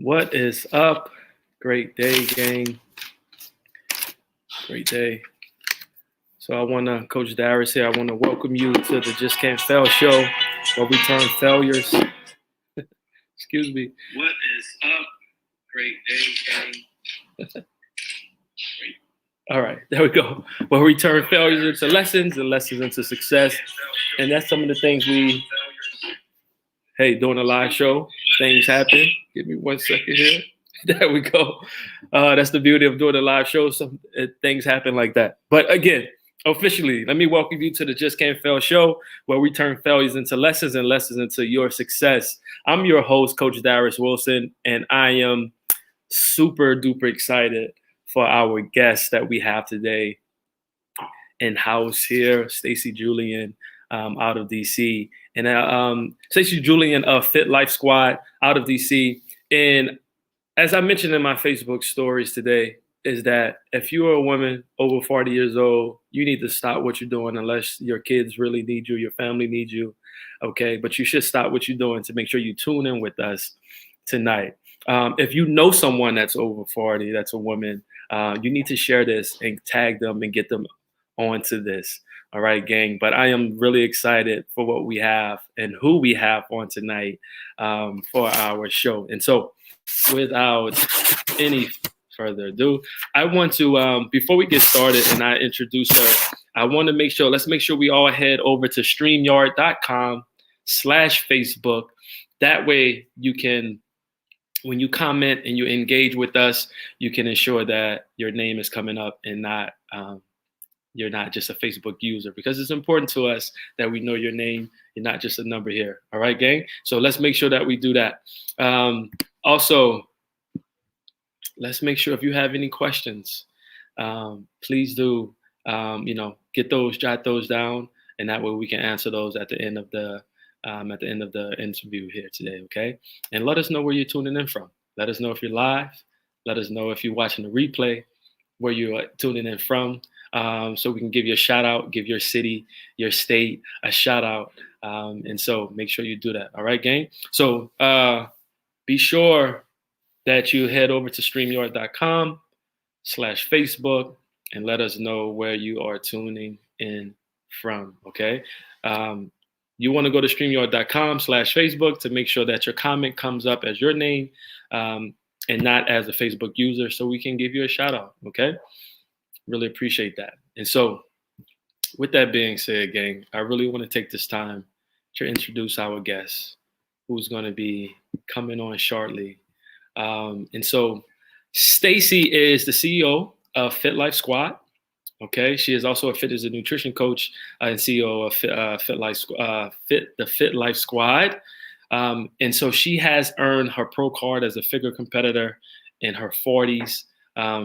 What is up? Great day, gang. Great day. So Coach Darius here. I want to welcome you to the Just Can't Fail show, where we turn failures. Excuse me. What is up? Great day, gang. All right, there we go. Where we turn failures into lessons and lessons into success. And that's some of the things doing a live show, things happen. Give me 1 second here. There we go. That's the beauty of doing a live show. Some things happen like that. But again, officially, let me welcome you to the Just Can't Fail show, where we turn failures into lessons and lessons into your success. I'm your host, Coach Darius Wilson, and I am super duper excited for our guest that we have today in house here, Stacy Julien, out of DC, and Stacy Julien of Fit Life Squad out of DC. And as I mentioned in my Facebook stories today, is that if you are a woman over 40 years old, you need to stop what you're doing unless your kids really need you, your family needs you, okay? But you should stop what you're doing to make sure you tune in with us tonight. If you know someone that's over 40, that's a woman, you need to share this and tag them and get them onto this. All right, gang. But I am really excited for what we have and who we have on tonight for our show. And so without any further ado, I want to, before we get started and I introduce her, I want to let's make sure we all head over to StreamYard.com/Facebook. That way you can, when you comment and you engage with us, you can ensure that your name is coming up and not you're not just a Facebook user, because it's important to us that we know your name. You're not just a number here. All right, gang? So let's make sure that we do that. Also, let's make sure if you have any questions, please do, jot those down, and that way we can answer those at the end of the interview here today, okay? And let us know where you're tuning in from. Let us know if you're live. Let us know if you're watching the replay, where you're tuning in from, so we can give you a shout out, give your city, your state a shout out. And so make sure you do that. All right, gang? So be sure that you head over to StreamYard.com/Facebook and let us know where you are tuning in from, okay? You want to go to StreamYard.com/Facebook to make sure that your comment comes up as your name and not as a Facebook user, so we can give you a shout out, okay? Really appreciate that. And so with that being said, gang, I really want to take this time to introduce our guest, who's going to be coming on shortly. And so Stacy is the CEO of Fit Life Squad. Okay, she is also a fitness and nutrition coach and CEO of the Fit Life Squad. And so she has earned her pro card as a figure competitor in her 40s.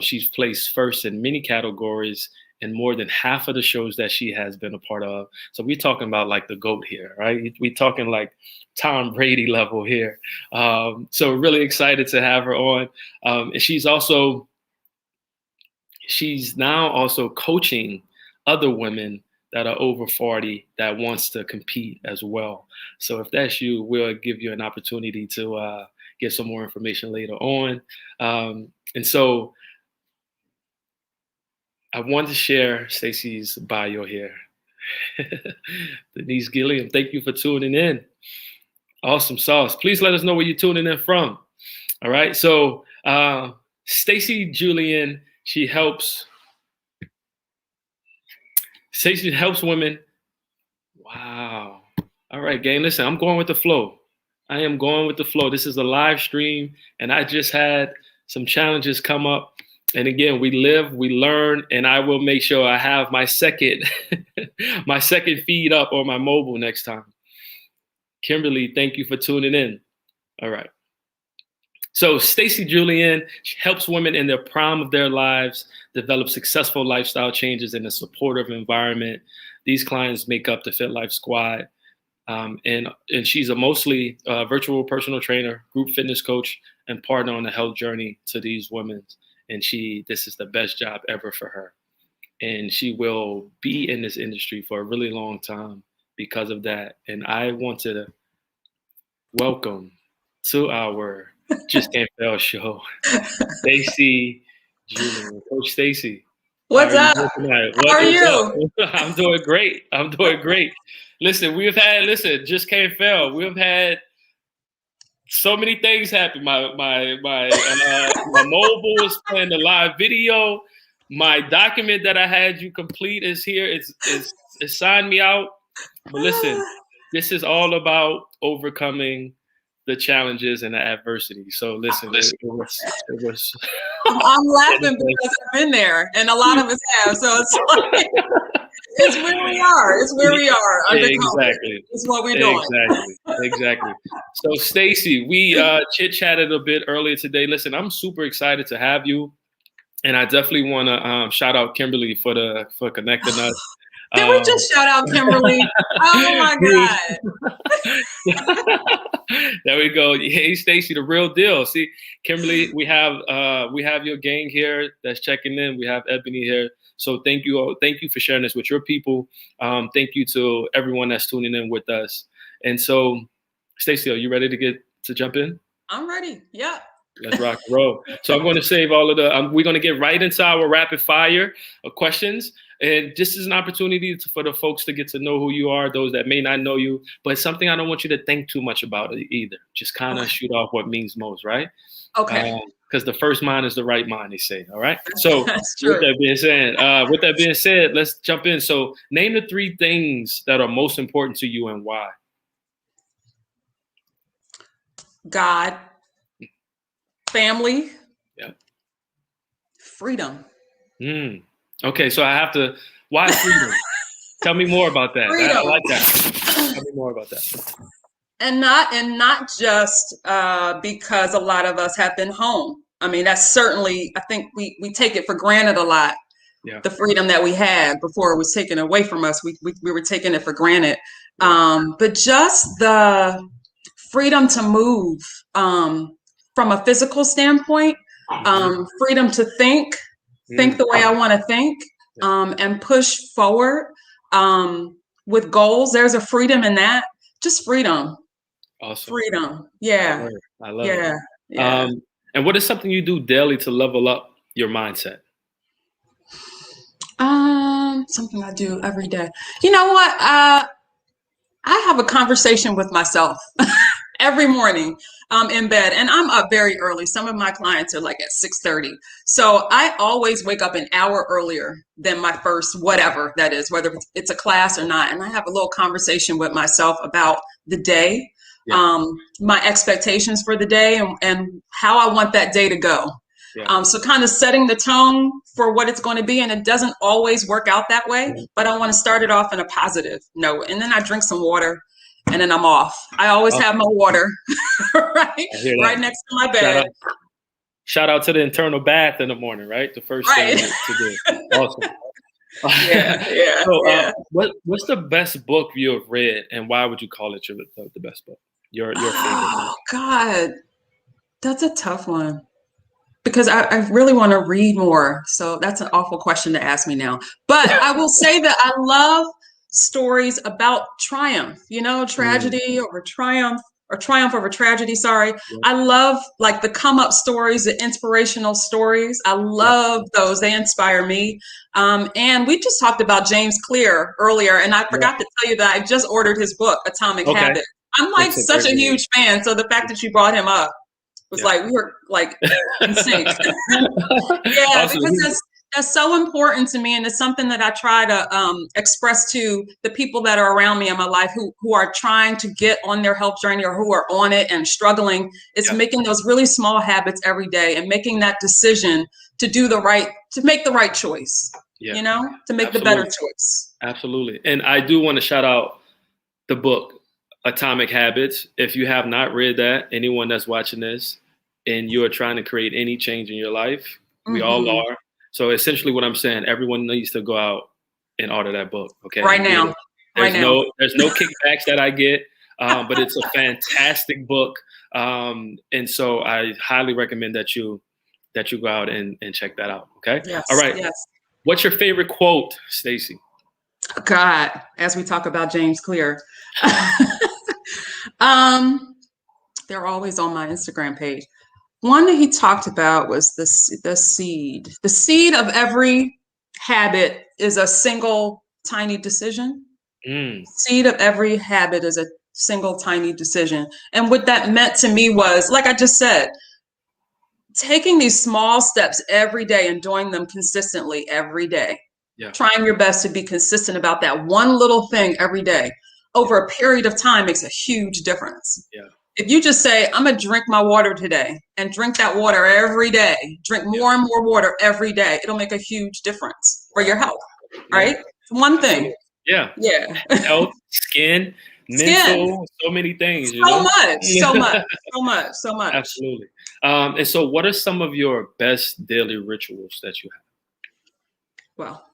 She's placed first in many categories in more than half of the shows that she has been a part of. So we're talking about like the GOAT here, right? We're talking like Tom Brady level here. So really excited to have her on. And she's now also coaching other women that are over 40 that wants to compete as well. So if that's you, we'll give you an opportunity to get some more information later on. And so I want to share Stacy's bio here. Denise Gilliam, thank you for tuning in. Awesome sauce. Please let us know where you're tuning in from. All right. So Stacy Julien, she helps women. Wow. All right, gang. Listen, I'm going with the flow. I am going with the flow. This is a live stream, and I just had some challenges come up. And again, we live, we learn, and I will make sure I have my second feed up on my mobile next time. Kimberly, thank you for tuning in. All right. So Stacy Julien helps women in the prime of their lives develop successful lifestyle changes in a supportive environment. These clients make up the Fit Life Squad. And she's a mostly virtual personal trainer, group fitness coach, and partner on the health journey to these women. And this is the best job ever for her. And she will be in this industry for a really long time because of that. And I want to welcome to our Just Can't Fail show. Stacy, Julien, Coach Stacy. How What's are you up? doing tonight? How What are is you? up? I'm doing great. I'm doing great. Listen, Just Can't Fail. We've had so many things happen. My mobile is playing the live video. My document that I had you complete is here. It's signed me out. But listen, this is all about overcoming the challenges and the adversity. So listen, it was I'm laughing because I've been there, and a lot of us have. So it's like, it's where we are. It's where we are under COVID. Exactly. It's what we're doing. Exactly. So Stacy, we chit-chatted a bit earlier today. Listen, I'm super excited to have you. And I definitely want to shout out Kimberly for connecting us. Can we just shout out Kimberly? Oh my God. There we go. Hey, Stacy, the real deal. See, Kimberly, we have your gang here that's checking in. We have Ebony here. So thank you for sharing this with your people. Thank you to everyone that's tuning in with us. And so, Stacy, are you ready to jump in? I'm ready. Yeah. Let's rock and roll. So I'm going to save all of we're going to get right into our rapid fire of questions. And this is an opportunity for the folks to get to know who you are, those that may not know you, but it's something I don't want you to think too much about it either. Just kind of shoot off what means most, right? Okay. Because the first mind is the right mind, they say. All right. So That's true. with that being said, let's jump in. So name the 3 things that are most important to you and why. God. Family. Yeah. Freedom. Okay, so I have to. Why freedom? Tell me more about that. I like that. Tell me more about that. And not just because a lot of us have been home. I mean, that's certainly. I think we take it for granted a lot. Yeah. The freedom that we had before it was taken away from us, we were taking it for granted. Yeah. But just the freedom to move from a physical standpoint, freedom to think the way I want to think, and push forward with goals. There's a freedom in that. Just freedom. Awesome. Freedom. Yeah. I love it. Yeah. And what is something you do daily to level up your mindset? Something I do every day. You know what? I have a conversation with myself every morning in bed, and I'm up very early. Some of my clients are like at 6:30. So I always wake up an hour earlier than my first whatever that is, whether it's a class or not. And I have a little conversation with myself about the day, my expectations for the day, and how I want that day to go. Yeah. So kind of setting the tone for what it's going to be. And it doesn't always work out that way, but I want to start it off in a positive note. And then I drink some water and then I'm off. I always have my water right next to my bed. Shout out to the internal bath in the morning, right? The first thing to do. Awesome. So, what's the best book you have read, and why would you call it the best book? Your favorite book? Oh, God. That's a tough one. Because I really want to read more. So that's an awful question to ask me now. But I will say that I love stories about triumph, tragedy over triumph, or triumph over tragedy. Sorry. Yeah. I love like the come up stories, the inspirational stories. I love those. They inspire me. And we just talked about James Clear earlier, and I forgot to tell you that I just ordered his book, Atomic Habits. I'm like such a huge fan. So the fact that you brought him up was like, we were like in sync. Because that's so important to me. And it's something that I try to express to the people that are around me in my life who are trying to get on their health journey or who are on it and struggling. It's making those really small habits every day and making that decision to make the right choice, to make the better choice. Absolutely. And I do want to shout out the book, Atomic Habits. If you have not read that, anyone that's watching this and you are trying to create any change in your life, we all are. So essentially what I'm saying, everyone needs to go out and order that book. Okay. Right now. There's no kickbacks that I get, but it's a fantastic book. And so I highly recommend that you go out and check that out. Okay. Yes, all right. Yes. What's your favorite quote, Stacy? God, as we talk about James Clear. They're always on my Instagram page. one that he talked about was the seed. The seed of every habit is a single tiny decision. Seed of every habit is a single tiny decision. And what that meant to me was, like I just said, taking these small steps every day and doing them consistently every day. Yeah. Trying your best to be consistent about that one little thing every day over a period of time makes a huge difference. Yeah. If you just say, I'm going to drink my water today and drink that water every day, drink more and more water every day, it'll make a huge difference for your health, right? One thing. Yeah. Yeah. Health, skin, mental, so many things, you know? So much. Absolutely. And so what are some of your best daily rituals that you have? Well,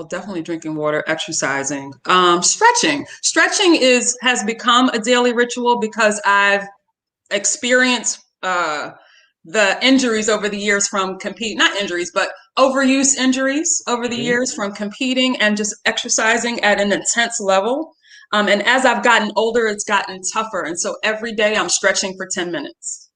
definitely drinking water, exercising, stretching. Stretching has become a daily ritual because I've experienced the injuries over the years from not injuries, but overuse injuries over the years from competing and just exercising at an intense level. And as I've gotten older, it's gotten tougher. And so every day I'm stretching for 10 minutes.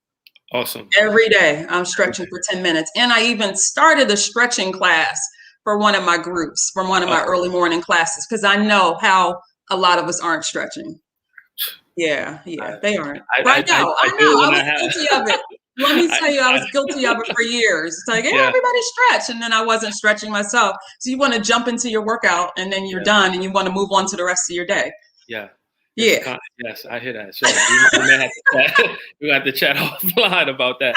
Awesome. Every day I'm stretching for 10 minutes. And I even started a stretching class for one of my groups, from one of my early morning classes, because I know how a lot of us aren't stretching. Yeah, they aren't. I know. I was guilty of it. Let me tell you, I was guilty of it for years. It's like, everybody stretch. And then I wasn't stretching myself. So you want to jump into your workout and then you're done and you want to move on to the rest of your day. Yeah. Yeah. Yes, I hear that. So we have to chat offline about that.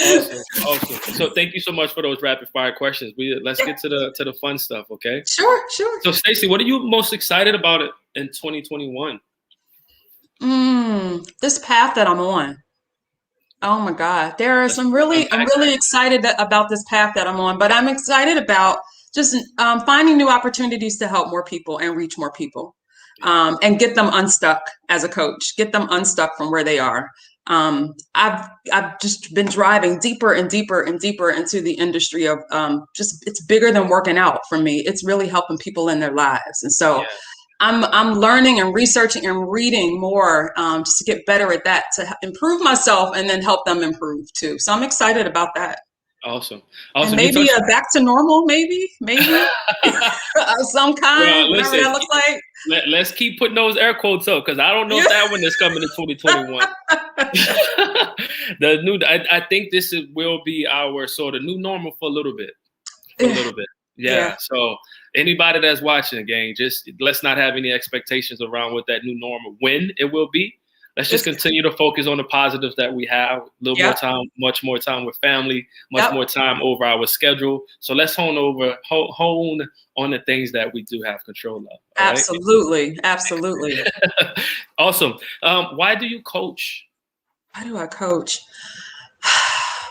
Awesome. So thank you so much for those rapid fire questions. Let's get to the fun stuff, okay? Sure. So Stacy, what are you most excited about in 2021? This path that I'm on. Oh my God. I'm really excited about this path that I'm on, but I'm excited about just finding new opportunities to help more people and reach more people. And get them unstuck as a coach, get them unstuck from where they are. I've just been driving deeper and deeper and deeper into the industry of it's bigger than working out for me. It's really helping people in their lives. And so I'm learning and researching and reading more just to get better at that, to improve myself and then help them improve too. So I'm excited about that. Awesome. And maybe back to normal, maybe of some kind, whatever that looks like. Let's keep putting those air quotes up because I don't know if that one is coming in 2021. I think this will be our sort of new normal for a little bit. Yeah. So anybody that's watching, gang, just let's not have any expectations around what that new normal, when it will be. Let's just continue to focus on the positives that we have. A little more time, much more time with family, much more time over our schedule. So let's hone on the things that we do have control of. Absolutely. Awesome. Why do you coach? Why do I coach?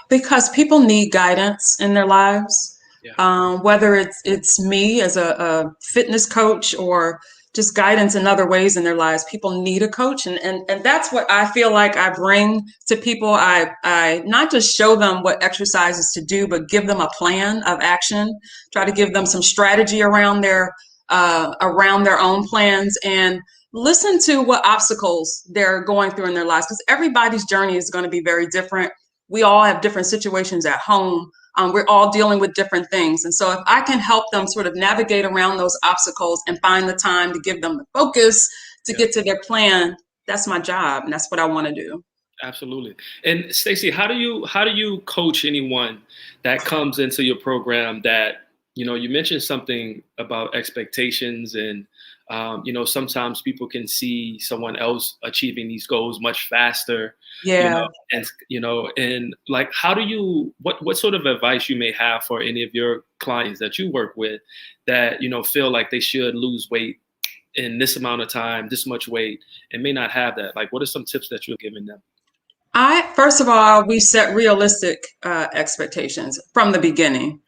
Because people need guidance in their lives. Whether it's me as a fitness coach or just guidance in other ways in their lives, people need a coach. And that's what I feel like I bring to people. I not just show them what exercises to do, but give them a plan of action, try to give them some strategy around their own plans, and listen to what obstacles they're going through in their lives, because everybody's journey is going to be very different. We all have different situations at home. We're all dealing with different things. And so if I can help them sort of navigate around those obstacles and find the time to give them the focus to get to their plan, that's my job. And that's what I want to do. Absolutely. And Stacy, how do you coach anyone that comes into your program that, you mentioned something about expectations and, sometimes people can see someone else achieving these goals much faster. And like, how do you, what sort of advice you may have for any of your clients that you work with that, feel like they should lose weight in this amount of time, this much weight, and may not have that? Like, what are some tips that you're giving them? First of all, we set realistic expectations from the beginning.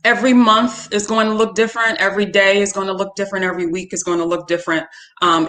Every month is going to look different. Every day is going to look different. Every week is going to look different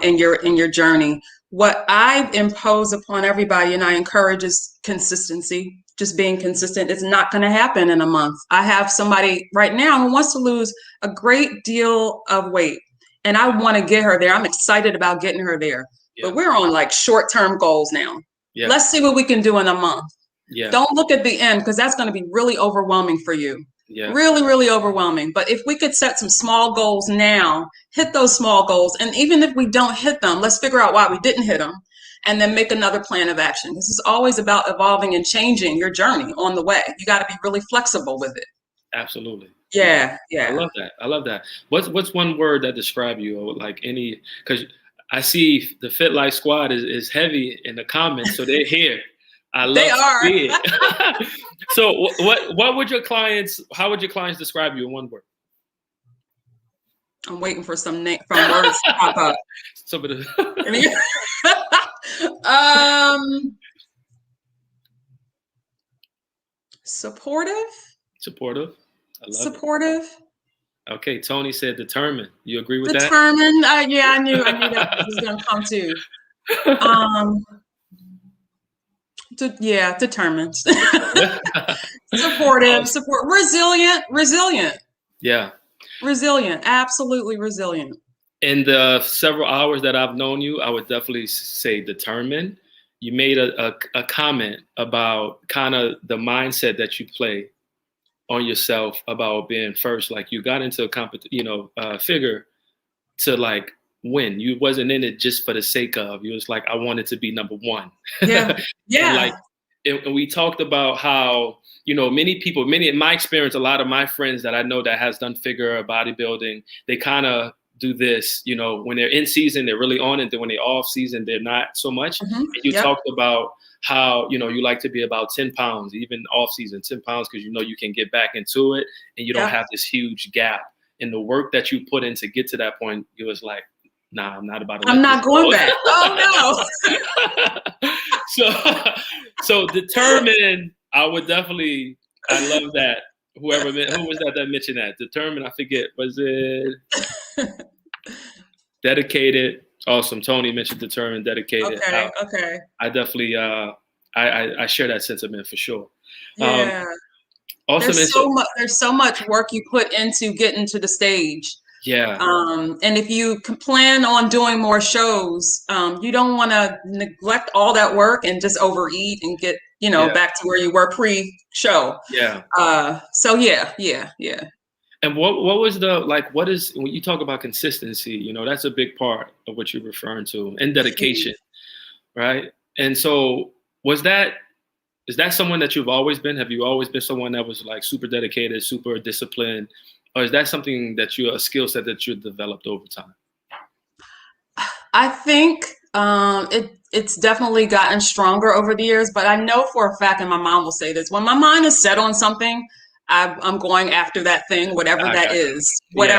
in your journey. What I impose upon everybody and I encourage is consistency, just being consistent. It's not going to happen in a month. I have somebody right now who wants to lose a great deal of weight, and I want to get her there. I'm excited about getting her there, but we're on like short-term goals now. Yeah. Let's see what we can do in a month. Yeah. Don't look at the end, because that's going to be really overwhelming for you. Yeah. Really, really overwhelming. But if we could set some small goals now, hit those small goals. And even if we don't hit them, let's figure out why we didn't hit them and then make another plan of action. This is always about evolving and changing your journey on the way. You got to be really flexible with it. Absolutely. Yeah. I love that. I love that. What's one word that describes you, or like any, because I see the Fit Life Squad is heavy in the comments, so they're here. I love to see it. So what would your clients, how would your clients describe you in one word? I'm waiting for some words to pop up. Some of the supportive. Supportive. I love supportive. It. Okay, Tony said determined. You agree with determined? That? Yeah, I knew that was going to come too. Determined. Supportive, resilient. Yeah. Resilient, absolutely resilient. In the several hours that I've known you, I would definitely say determined. You made a comment about kind of the mindset that you play on yourself about being first. Like you got into a figure to like win. You wasn't in it just for the sake of. You was like, I wanted to be number one. Yeah. And we talked about how, many people, in my experience, a lot of my friends that I know that has done figure or bodybuilding, they kind of do this, when they're in season, they're really on it. Then when they're off season, they're not so much. Mm-hmm. And you talked about how, you like to be about 10 pounds, even off season, 10 pounds, because you can get back into it and you don't have this huge gap. And the work that you put in to get to that point, it was like, nah, I'm not about to. I'm not going back. Oh no. So determined, I would definitely, I love that. Who was that mentioned that? Determined, I forget, was it dedicated? Awesome. Tony mentioned determined, dedicated. Okay. I definitely, I share that sentiment for sure. Yeah. There's so much work you put into getting to the stage. Yeah. And if you can plan on doing more shows, you don't want to neglect all that work and just overeat and get, back to where you were pre-show. Yeah. So yeah. And what was when you talk about consistency, that's a big part of what you're referring to, and dedication, right? And so is that someone that you've always been? Have you always been someone that was like super dedicated, super disciplined? Or is that something that a skill set that you developed over time? I think it's definitely gotten stronger over the years, but I know for a fact, and my mom will say this, when my mind is set on something, I'm going after that thing, whatever that is. But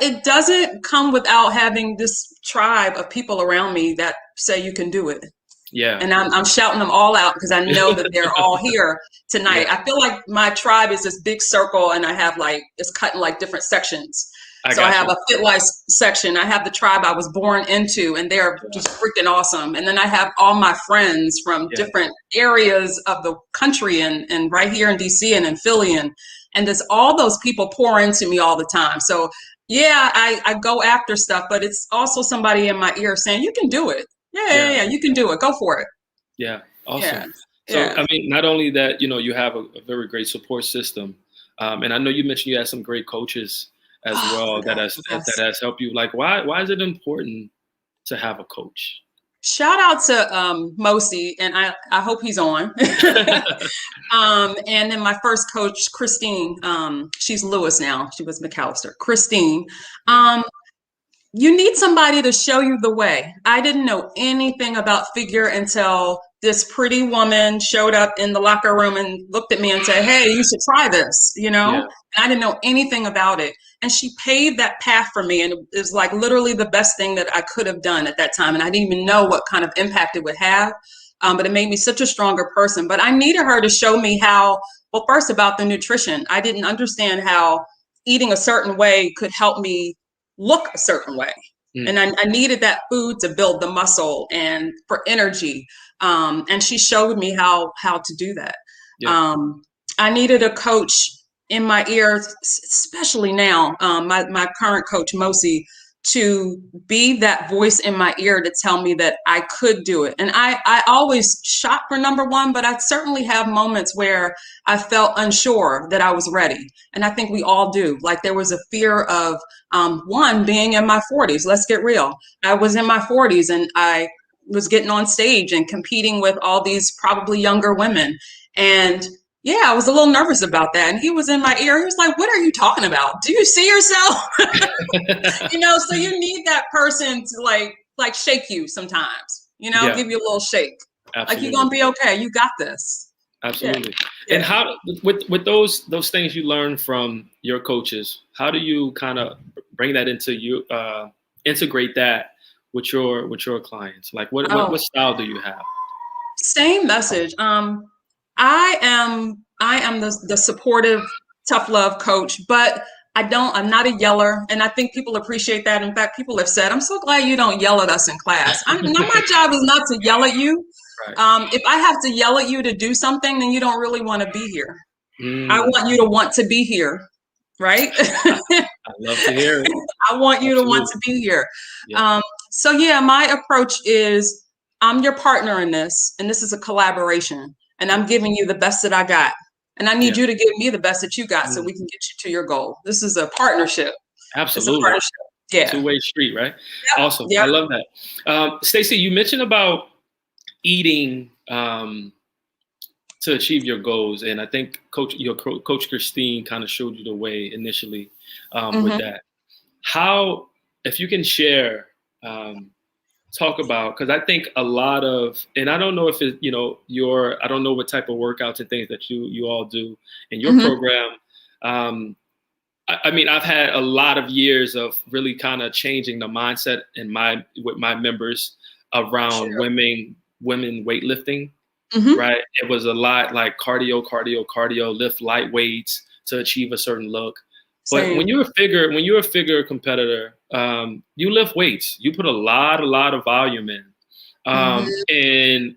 it doesn't come without having this tribe of people around me that say you can do it. Yeah. And I'm shouting them all out because I know that they're all here tonight. Yeah. I feel like my tribe is this big circle, and I have it's cut in like different sections. So I have a Fit Life section. I have the tribe I was born into, and they're just freaking awesome. And then I have all my friends from different areas of the country and right here in DC and in Philly. And there's all those people pour into me all the time. So yeah, I go after stuff, but it's also somebody in my ear saying, you can do it. Yeah, you can do it. Go for it. Yeah, awesome. So, I mean, not only that, you have a very great support system, and I know you mentioned you had some great coaches as well that has helped you. Like, why is it important to have a coach? Shout out to Mosi, and I hope he's on. And then my first coach, Christine. She's Lewis now. She was McAllister. Christine. You need somebody to show you the way. I didn't know anything about figure until this pretty woman showed up in the locker room and looked at me and said, hey, you should try this, And I didn't know anything about it. And she paved that path for me. And it was like literally the best thing that I could have done at that time. And I didn't even know what kind of impact it would have. But it made me such a stronger person. But I needed her to show me how, well, first about the nutrition. I didn't understand how eating a certain way could help me look a certain way. And I needed that food to build the muscle and for energy. And she showed me how to do that. Yeah. I needed a coach in my ear, especially now, my current coach, Mosi, to be that voice in my ear to tell me that I could do it. And I always shot for number one, but I certainly have moments where I felt unsure that I was ready. And I think we all do. Like there was a fear of one, being in my 40s. Let's get real. I was in my 40s and I was getting on stage and competing with all these probably younger women. And yeah, I was a little nervous about that. And he was in my ear. He was like, what are you talking about? Do you see yourself? So you need that person to like shake you sometimes, give you a little shake. Absolutely. Like, you're going to be okay. You got this. Absolutely. Yeah. And how, with those things you learn from your coaches, how do you kind of bring that into you, integrate that with your clients? Like what style do you have? Same message. I am the supportive, tough love coach, but I'm not a yeller. And I think people appreciate that. In fact, people have said, I'm so glad you don't yell at us in class. My job is not to yell at you. Right. If I have to yell at you to do something, then you don't really want to be here. I want you to want to be here. Right. I love to hear it. I want you to want to be here. Yeah. My approach is I'm your partner in this, and this is a collaboration. And I'm giving you the best that I got. And I need you to give me the best that you got so we can get you to your goal. This is a partnership. Absolutely. It's a partnership. Yeah. Two-way street, right? Yep. Awesome. Yep. I love that. Stacy, you mentioned about eating to achieve your goals. And I think Coach Christine kind of showed you the way initially with that. How, if you can share, talk about, because I think a lot of, and I don't know if it, I don't know what type of workouts and things that you all do in your program. I mean, I've had a lot of years of really kind of changing the mindset with my members around women weightlifting, right? It was a lot like cardio, lift light weights to achieve a certain look. But when you're a figure competitor, you lift weights. You put a lot of volume in, and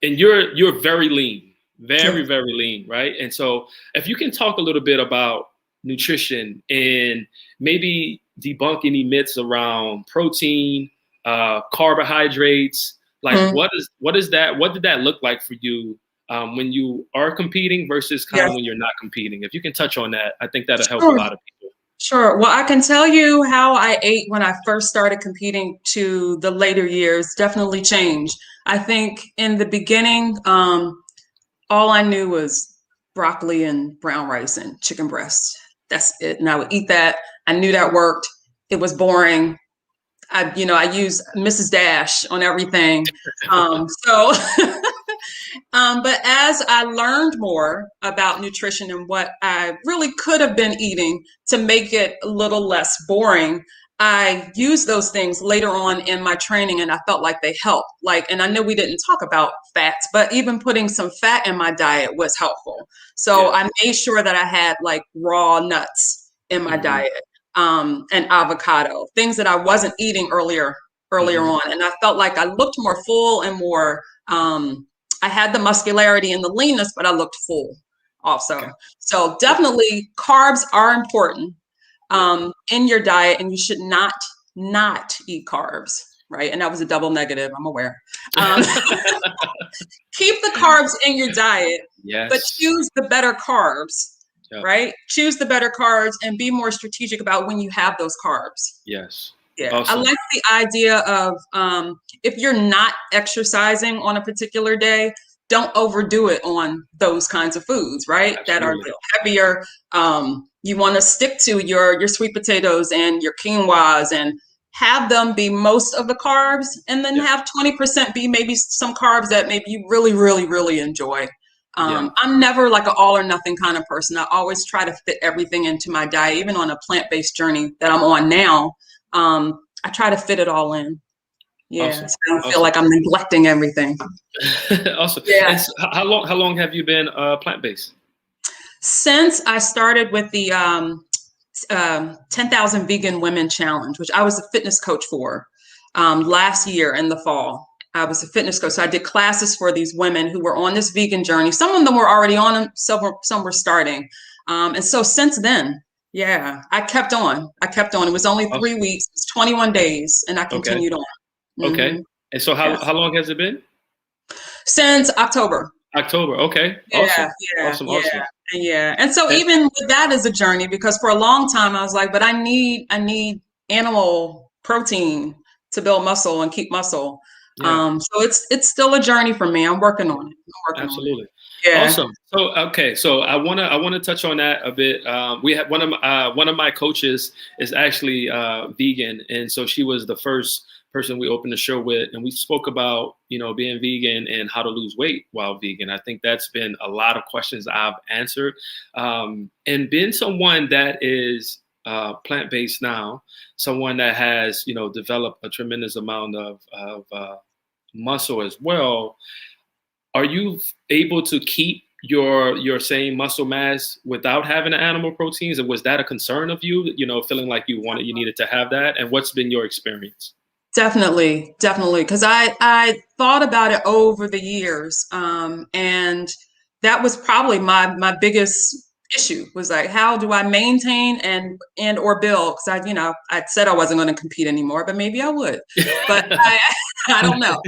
you're very lean, very lean, right? And so, if you can talk a little bit about nutrition and maybe debunk any myths around protein, carbohydrates, what is that? What did that look like for you? When you are competing versus kind of when you're not competing. If you can touch on that, I think that'll help a lot of people. Sure. Well, I can tell you how I ate when I first started competing to the later years definitely changed. I think in the beginning, all I knew was broccoli and brown rice and chicken breast. That's it. And I would eat that. I knew that worked. It was boring. I used Mrs. Dash on everything. But as I learned more about nutrition and what I really could have been eating to make it a little less boring, I used those things later on in my training, and I felt like they helped. And I know we didn't talk about fats, but even putting some fat in my diet was helpful. So I made sure that I had raw nuts in my diet, and avocado, things that I wasn't eating earlier on. And I felt like I looked more full and more, I had the muscularity and the leanness, but I looked full also. Okay. So definitely carbs are important in your diet, and you should not eat carbs, right? And that was a double negative, I'm aware. Keep the carbs in your diet, but choose the better carbs, right? Choose the better carbs and be more strategic about when you have those carbs. Yes. Yeah, awesome. I like the idea of if you're not exercising on a particular day, don't overdo it on those kinds of foods, right? Absolutely. That are a little heavier. You want to stick to your sweet potatoes and your quinoas and have them be most of the carbs, and then have 20% be maybe some carbs that maybe you really, really, really enjoy. I'm never like an all or nothing kind of person. I always try to fit everything into my diet, even on a plant-based journey that I'm on now. I try to fit it all in. Yeah, awesome. So I don't feel like I'm neglecting everything. Awesome. Yeah. And so how long have you been plant-based? Since I started with the 10,000 Vegan Women Challenge, which I was a fitness coach for last year in the fall. I was a fitness coach. So I did classes for these women who were on this vegan journey. Some of them were already on them, some were starting. And so since then, Yeah, I kept on. I kept on. It was only 3 weeks. It's 21 days, and I Okay. continued on. Okay. And so Yes. how long has it been? Since October. October. Okay. Yeah, Awesome. yeah, Awesome. yeah, Awesome. yeah. And so And, even with that is a journey because for a long time I was like, but I need animal protein to build muscle and keep muscle. yeah. So it's still a journey for me. I'm working on it. I'm working on it. Absolutely. Yeah. Awesome. So okay, so I wanna touch on that a bit. We have one of my coaches is actually vegan, and so she was the first person we opened the show with, and we spoke about being vegan and how to lose weight while vegan. I think that's been a lot of questions I've answered, and being someone that is plant-based now, someone that has developed a tremendous amount of muscle as well. Are you able to keep your same muscle mass without having the animal proteins? And was that a concern of you, feeling like you needed to have that? And what's been your experience? Definitely, definitely. Because I thought about it over the years, and that was probably my biggest issue was like, how do I maintain and or build? Because I said I wasn't going to compete anymore, but maybe I would. But I don't know.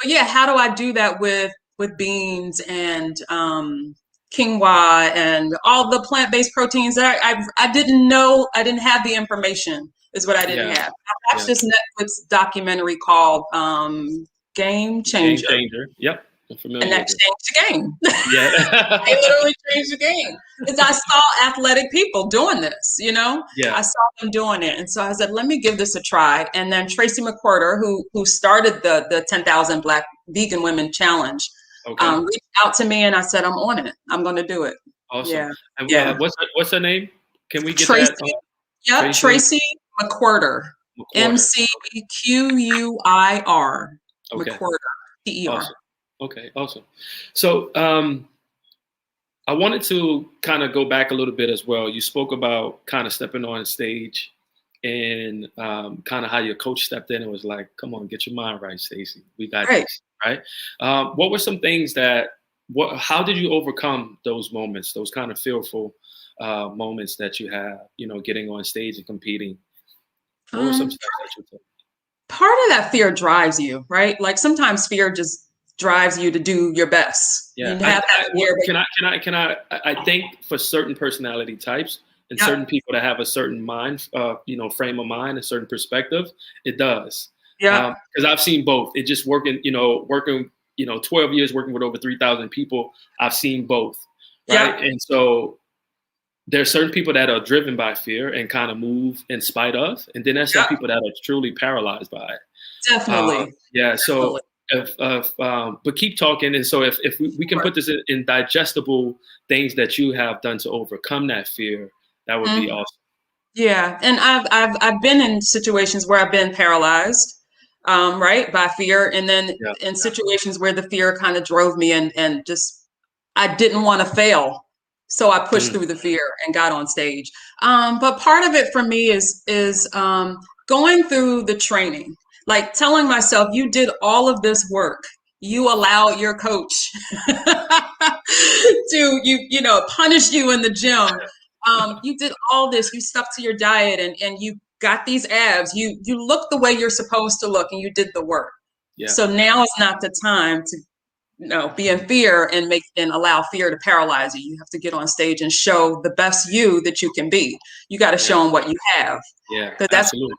But yeah, how do I do that with beans and quinoa and all the plant-based proteins that I didn't know, I didn't have the information is what I didn't Yeah, have. I watched yeah. this Netflix documentary called Game Game Changer, changer. Yep, I'm and familiar that with it. changed the game. They Yeah. literally changed the game because I saw athletic people doing this. Yeah. I saw them doing it, and so I said, "Let me give this a try." And then Tracy McQuarter, who started the 10,000 Black Vegan Women Challenge, Okay. reached out to me, and I said, "I'm on it. I'm going to do it." Awesome. Yeah, And yeah. what's her name? Can we get Tracy, that? yep, Tracy Tracy McQuarter, McQuarter. McQuir, Okay. McQuarter, TER. Awesome. Okay. Awesome. So I wanted to kind of go back a little bit as well. You spoke about kind of stepping on stage and kind of how your coach stepped in and was like, come on, get your mind right, Stacy. We got Right. this, right? What were some things how did you overcome those moments, those kind of fearful moments that you have, getting on stage and competing? What were some Um, steps that you took? Part of that fear drives you, right? Like sometimes fear just drives you to do your best. You Yeah, have that fear, but I think for certain personality types and yep, certain people that have a certain mind, frame of mind, a certain perspective, it does. yep, Because I've seen both. It just working, 12 years working with over 3,000 people. I've seen both, right? yep, And so there's certain people that are driven by fear and kind of move in spite of, and then there's some yep, people that are truly paralyzed by it. definitely, Yeah. definitely. So but keep talking. And so if we can put this in digestible things that you have done to overcome that fear, that would be Mhm. awesome. Yeah, and I've been in situations where I've been paralyzed, right, by fear, and then Yeah. in situations where the fear kind of drove me and just I didn't want to fail, so I pushed Mm, through the fear and got on stage. But part of it for me is going through the training, like telling myself, "You did all of this work. You allowed your coach to punish you in the gym. You did all this. You stuck to your diet, and you got these abs. You look the way you're supposed to look, and you did the work. yeah. So now is not the time to be in fear and allow fear to paralyze you. You have to get on stage and show the best you that you can be. You got to Yeah. show them what you have, Yeah. because Absolutely.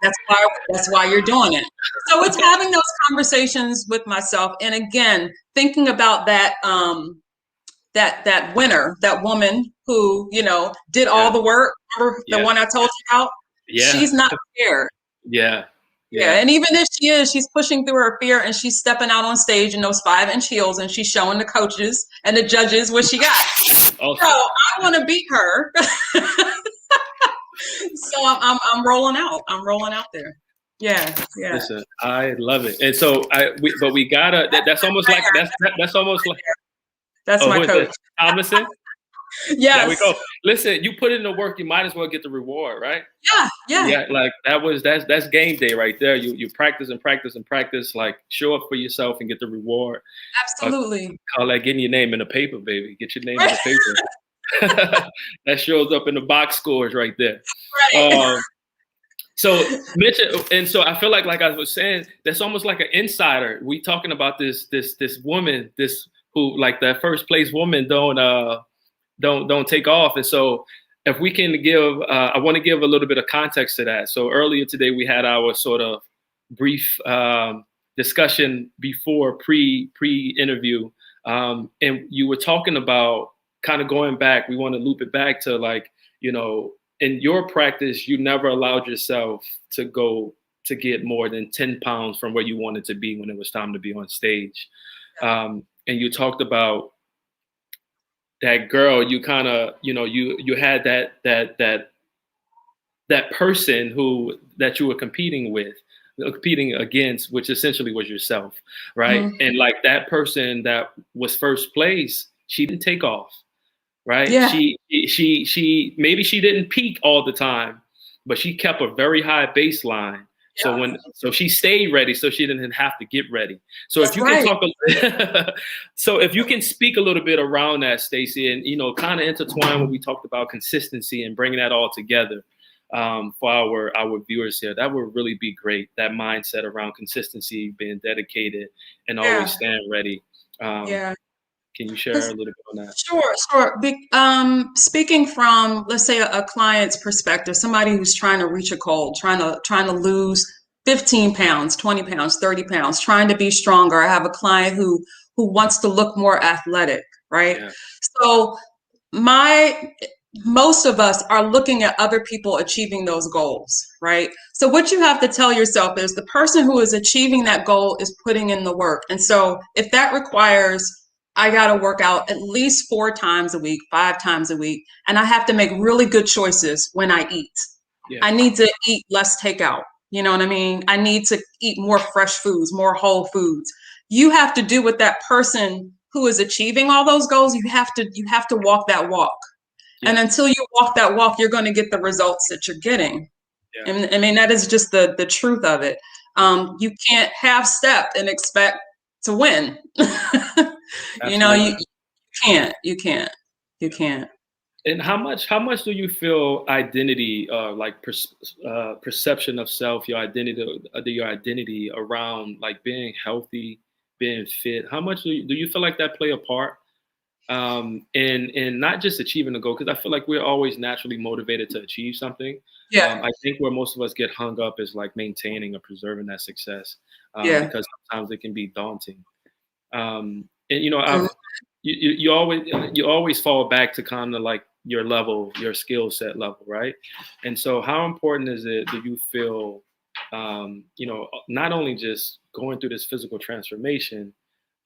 that's why you're doing it. So it's having those conversations with myself, and again thinking about that winner, that woman who did all Yeah. the work. Remember the Yeah. one I told you about? Yeah. She's not scared. Yeah. Yeah, Yeah. and even if she is, she's pushing through her fear and she's stepping out on stage in those 5-inch heels and she's showing the coaches and the judges what she got. So Awesome. I want to beat her. So I'm rolling out. I'm rolling out there. Yeah, yeah. Listen, I love it. And so but we gotta. That's almost like that's almost like. That's Oh, my who is it? coach. Thomason. There we Yes. go. Listen, you put in the work, you might as well get the reward, right? Yeah, yeah. Yeah, like that's game day right there. You practice and practice and practice, like show up for yourself and get the reward. Uh, Absolutely. call that getting your name in the paper, baby. Get your name in the paper. That shows up in the box scores right there. Right. So mention, and so I feel like I was saying, that's almost like an insider. We talking about this woman, this who like that first place woman don't take off. And so if we can give, I want to give a little bit of context to that. So earlier today we had our sort of brief discussion before pre-interview, and you were talking about kind of going back. We want to loop it back to like, you know, in your practice, you never allowed yourself to go to get more than 10 pounds from where you wanted to be when it was time to be on stage. And you talked about that girl, you kind of, you know, you had that person that you were competing against, which essentially was yourself, right? Mm-hmm. And like that person that was first place, she didn't take off. Right? Yeah. She maybe she didn't peak all the time, but she kept a very high baseline. Yeah. So she stayed ready, so she didn't have to get ready. So That's if you right. can talk, so if you can speak a little bit around that, Stacy, and you know, kind of intertwine when we talked about consistency and bringing that all together for our viewers here, that would really be great. That mindset around consistency, being dedicated, and always staying ready. Yeah. Can you share a little bit on that? Sure. Speaking from, let's say, a client's perspective, somebody who's trying to reach a goal, trying to lose 15 pounds, 20 pounds, 30 pounds, trying to be stronger. I have a client who wants to look more athletic, right? Yeah. So most of us are looking at other people achieving those goals, right? So what you have to tell yourself is the person who is achieving that goal is putting in the work. And so if that requires, I got to work out at least 4 times a week, 5 times a week, and I have to make really good choices when I eat. Yeah. I need to eat less takeout. You know what I mean? I need to eat more fresh foods, more whole foods. You have to do what that person who is achieving all those goals, you have to walk that walk. Yeah. And until you walk that walk, you're going to get the results that you're getting. Yeah. And I mean, that is just the truth of it. You can't half step and expect to win. You know, you can't. And how much do you feel identity, like perception of self, your identity around like being healthy, being fit? How much do you feel like that play a part? And not just achieving a goal, because I feel like we're always naturally motivated to achieve something. Yeah. I think where most of us get hung up is like maintaining or preserving that success, because sometimes it can be daunting. And you know, you always fall back to kind of like your level, your skill set level, right? And so, how important is it? Do you feel, you know, not only just going through this physical transformation,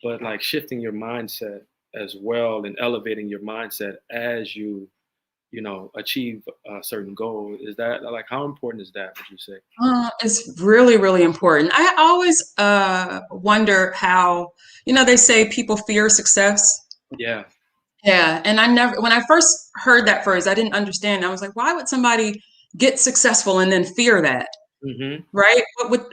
but like shifting your mindset as well and elevating your mindset as you know, achieve a certain goal? Is that like, how important is that, would you say? It's really, really important. I always wonder how, you know, they say people fear success. Yeah. Yeah. And when I first heard that phrase, I didn't understand. I was like, why would somebody get successful and then fear that? Mm-hmm. Right?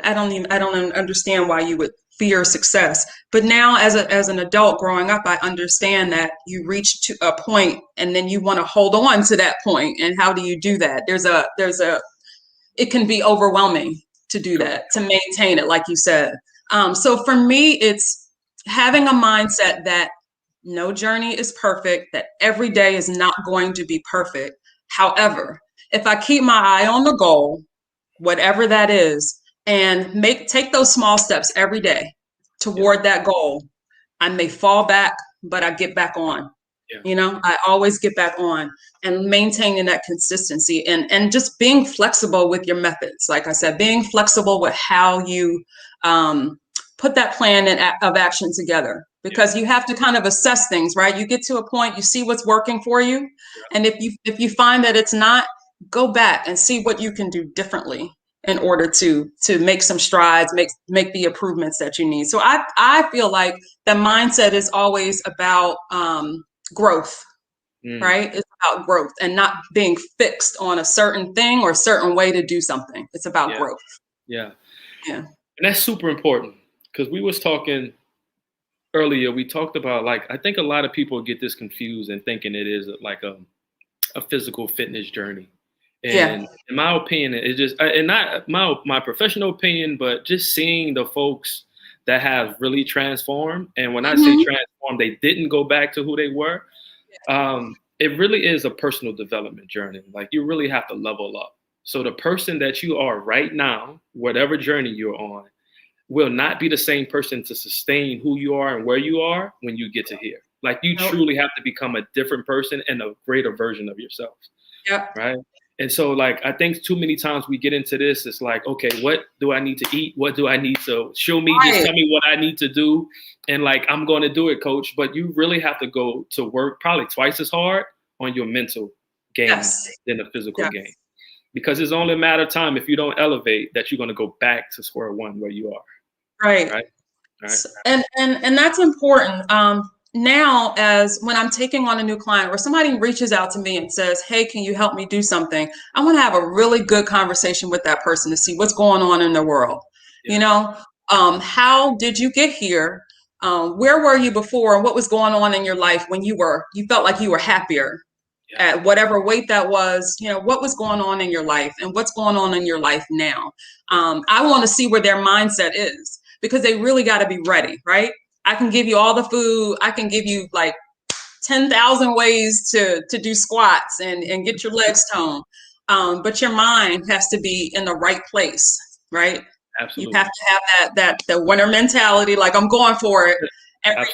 I don't understand why you would fear success. But now as an adult growing up, I understand that you reach to a point and then you want to hold on to that point. And how do you do that? It can be overwhelming to do that, to maintain it, like you said. So for me, it's having a mindset that no journey is perfect, that every day is not going to be perfect. However, if I keep my eye on the goal, whatever that is, and take those small steps every day toward that goal, I may fall back, but I get back on. Yeah. You know, I always get back on, and maintaining that consistency and just being flexible with your methods. Like I said, being flexible with how you put that plan of action together, because you have to kind of assess things, right? You get to a point, you see what's working for you. And if you find that it's not, go back and see what you can do differently in order to make some strides, make the improvements that you need. So I feel like the mindset is always about growth, right? It's about growth and not being fixed on a certain thing or a certain way to do something. It's about growth. Yeah. Yeah. And that's super important, because we was talking earlier, we talked about, like, I think a lot of people get this confused and thinking it is like a physical fitness journey. Yeah. And in my opinion, it just, and not my professional opinion, but just seeing the folks that have really transformed. And when I say Mhm. transformed, they didn't go back to who they were. It really is a personal development journey. Like, you really have to level up. So the person that you are right now, whatever journey you're on, will not be the same person to sustain who you are and where you are when you get to here. Like, you Nope. truly have to become a different person and a greater version of yourself. Yep. Right. And so, like, I think too many times we get into this, it's like, okay, what do I need to eat? What do I need to show me? Just Right. tell me what I need to do. And, like, I'm going to do it, coach. But you really have to go to work probably twice as hard on your mental game Yes. than the physical Yes. game. Because it's only a matter of time, if you don't elevate, that you're going to go back to square one where you are. Right. Right. Right. And that's important. Now, as when I'm taking on a new client or somebody reaches out to me and says, "Hey, can you help me do something?" I want to have a really good conversation with that person to see what's going on in their world. Yeah. You know, how did you get here? Where were you before? And what was going on in your life when you felt like you were happier Yeah. at whatever weight that was? You know, what was going on in your life and what's going on in your life now? I want to see where their mindset is, because they really got to be ready, right? I can give you all the food. I can give you like 10,000 ways to do squats and get your legs toned. But your mind has to be in the right place, right? Absolutely. You have to have the winner mentality, like, I'm going for it.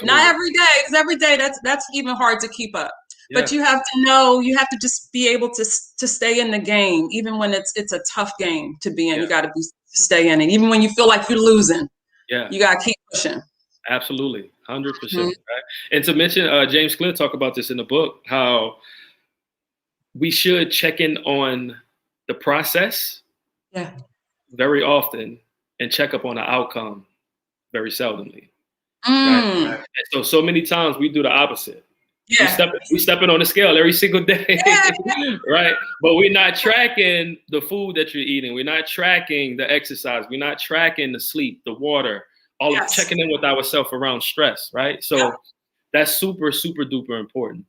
Not every day, because every day that's even hard to keep up. Yeah. But you have to know, you have to just be able to stay in the game, even when it's a tough game to be in. Yeah. You got to stay in it, even when you feel like you're losing. Yeah. You got to keep pushing. Absolutely. 100%. Right. And to mention, James Clear talk about this in the book, how we should check in on the process Yeah. very often and check up on the outcome very seldomly. Mm. Right? And so many times we do the opposite. Yeah. We stepping on the scale every single day, right? But we're not tracking the food that you're eating. We're not tracking the exercise. We're not tracking the sleep, the water, all of checking in with ourselves around stress, right? So that's super, super duper important.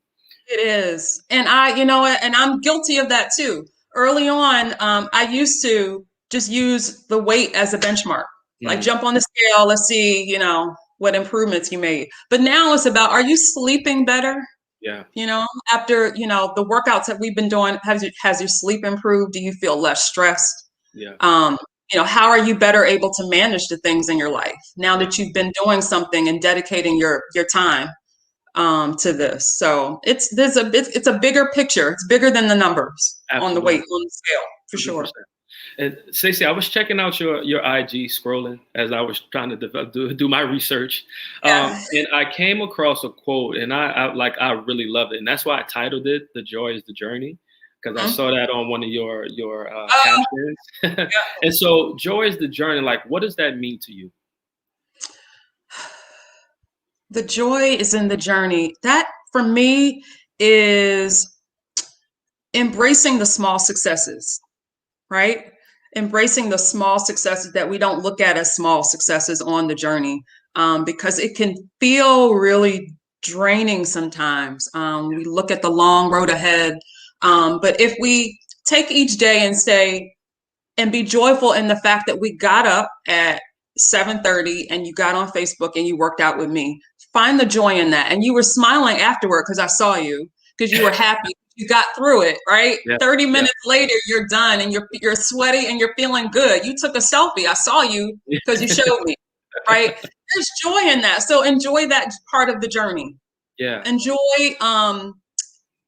It is. And I'm guilty of that too. Early on, I used to just use the weight as a benchmark, like jump on the scale, let's see, what improvements you made. But now it's about, are you sleeping better? Yeah. After, the workouts that we've been doing, has your sleep improved? Do you feel less stressed? Yeah. How are you better able to manage the things in your life now that you've been doing something and dedicating your time to this? So it's a bigger picture. It's bigger than the numbers on the weight, on the scale, for 100%. Sure. And Stacy, I was checking out your IG, scrolling as I was trying to do my research, and I came across a quote, and I really loved it, and that's why I titled it "The Joy is the Journey," because I saw that on one of your captions. And so, joy is the journey. Like, what does that mean to you? The joy is in the journey. That, for me, is embracing the small successes, right? Embracing the small successes that we don't look at as small successes on the journey, because it can feel really draining sometimes. We look at the long road ahead, but if we take each day and be joyful in the fact that we got up at 7:30 and you got on Facebook and you worked out with me, find the joy in that. And you were smiling afterward because I saw you, because you were happy. You got through it, right? 30 minutes later, you're done and you're sweaty and you're feeling good. You took a selfie. I saw you because you showed me, right? There's joy in that. So enjoy that part of the journey. Yeah. Enjoy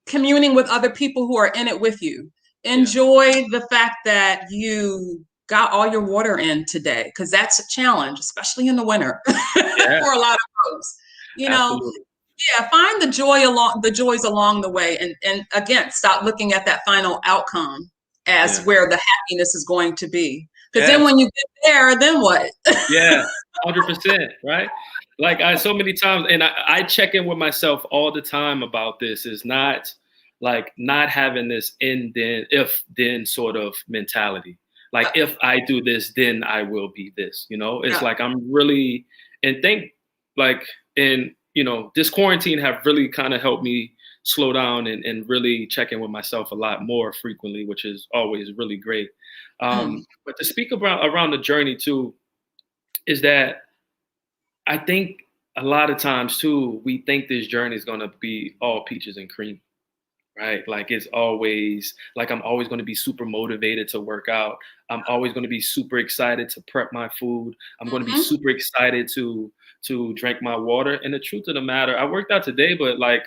communing with other people who are in it with you. Enjoy the fact that you got all your water in today, because that's a challenge, especially in the winter for a lot of folks. Absolutely. Find the joys along the way, and again, stop looking at that final outcome as where the happiness is going to be. Because then when you get there, then what? 100%, right? Like, so many times, and I check in with myself all the time about this, is not having this if then sort of mentality. Like, if I do this, then I will be this, It's like I'm really, and think, like, And, this quarantine have really kind of helped me slow down and really check in with myself a lot more frequently, which is always really great. Mm. But to speak about around the journey too, is that I think a lot of times too, we think this journey is going to be all peaches and cream, right? Like it's always like I'm always going to be super motivated to work out. I'm always going to be super excited to prep my food. I'm going to be Mhm. super excited to drink my water. And the truth of the matter, I worked out today, but like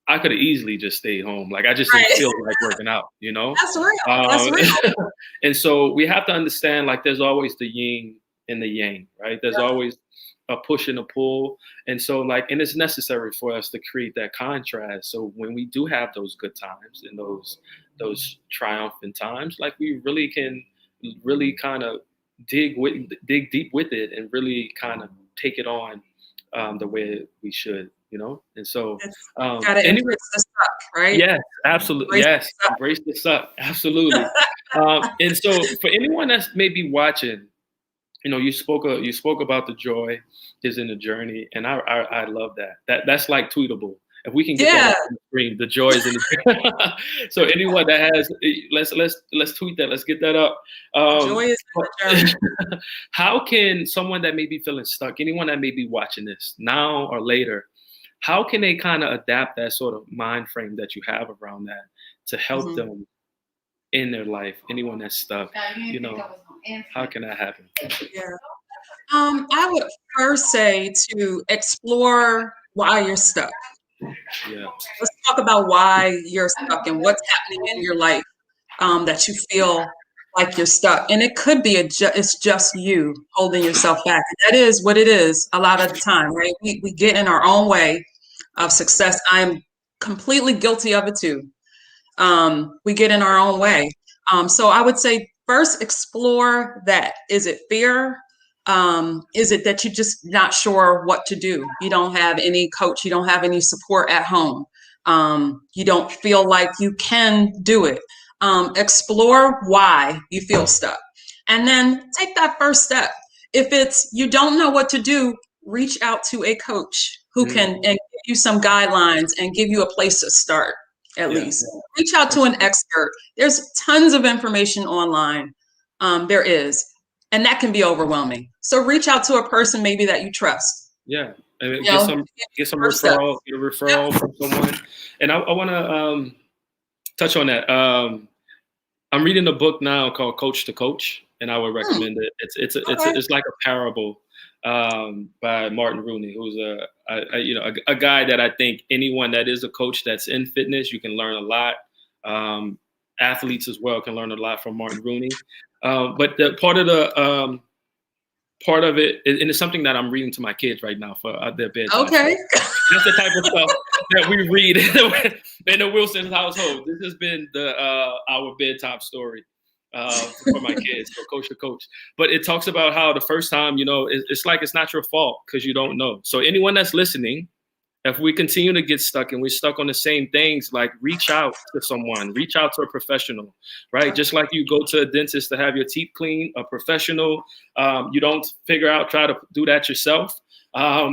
I could have easily just stayed home. Like I just didn't Right. feel like working out, That's real. That's Um, real. and so we have to understand like there's always the yin and the yang, right? There's Yeah. always a push and a pull. And so like, and it's necessary for us to create that contrast. So when we do have those good times and those triumphant times, like we really can really kind of dig deep with it and really kind of take it on the way we should, And so It's gotta anyway, embrace the suck, right? yes, absolutely. Embrace Yes, the embrace the suck. Absolutely. And so, for anyone that's maybe watching, you spoke about the joy is in the journey, and I love that. That's like tweetable. If we can get that Yeah. up on the screen, the joy is in the. So anyone that has, let's tweet that. Let's get that up. Joy is in the journey. How can someone that may be feeling stuck, anyone that may be watching this now or later, how can they kind of adapt that sort of mind frame that you have around that to help Mhm. them in their life? Anyone that's stuck, how can that happen? Yeah. I would first say to explore why you're stuck. Yeah, Let's talk about why you're stuck and what's happening in your life that you feel like you're stuck. And it could be it's just you holding yourself back. That is what it is a lot of the time, right? We get in our own way of success. I'm completely guilty of it too. We get in our own way. So I would say first explore that. Is it fear? Is it that you're just not sure what to do? You don't have any coach, you don't have any support at home. You don't feel like you can do it. Explore why you feel stuck. And then take that first step. If it's you don't know what to do, reach out to a coach who can and give you some guidelines and give you a place to start at yeah, least. Reach out to an expert. There's tons of information online. There is. And that can be overwhelming. So reach out to a person maybe that you trust. yeah. And You know, get some first step. referral, get a Yep. referral from someone. And I want to touch on that. I'm reading a book now called Coach to Coach, and I would recommend it. It's like a parable by Martin Rooney, who's a guy that I think anyone that is a coach that's in fitness, you can learn a lot. Athletes as well can learn a lot from Martin Rooney. But the part of it, and it's something that I'm reading to my kids right now for their bedtime. Okay. That's the type of stuff that we read in the Wilson's household. This has been our bedtime story for my kids, so coach to coach. But it talks about how the first time, it's like it's not your fault because you don't know. So anyone that's listening, if we continue to get stuck and we're stuck on the same things, like reach out to someone, reach out to a professional, right? Just like you go to a dentist to have your teeth cleaned, a professional, you don't try to do that yourself.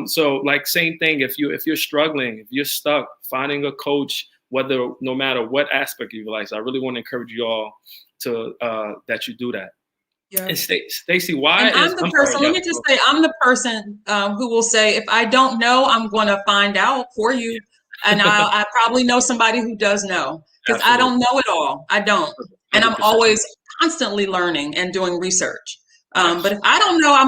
So like same thing, if you're struggling, if you're stuck, finding a coach, no matter what aspect of your life, I really want to encourage you all to that you do that. Yeah. And Stacy, why? And I'm the person, let me just say, I'm the person who will say, if I don't know, I'm going to find out for you. And I probably know somebody who does know, because I don't know it all. I don't. And I'm 100%. always constantly learning and doing research. But if I don't know, I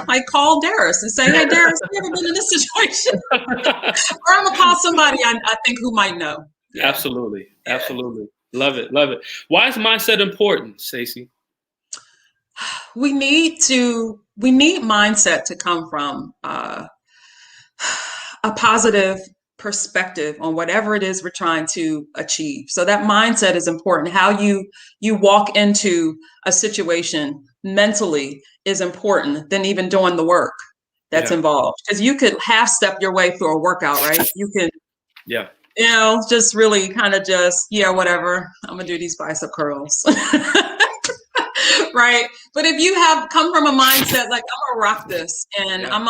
might call Darius and say, hey, Darius, you ever been in this situation? Or I'm going to call somebody I think who might know. Yeah. Absolutely. Absolutely. Love it. Love it. Why is mindset important, Stacy? We need mindset to come from a positive perspective on whatever it is we're trying to achieve. So that mindset is important. How you walk into a situation mentally is important than even doing the work that's involved. Because you could half step your way through a workout, right? You could, just really kind of whatever. I'm gonna do these bicep curls. right? But if you have come from a mindset like I'm gonna rock this, and I'm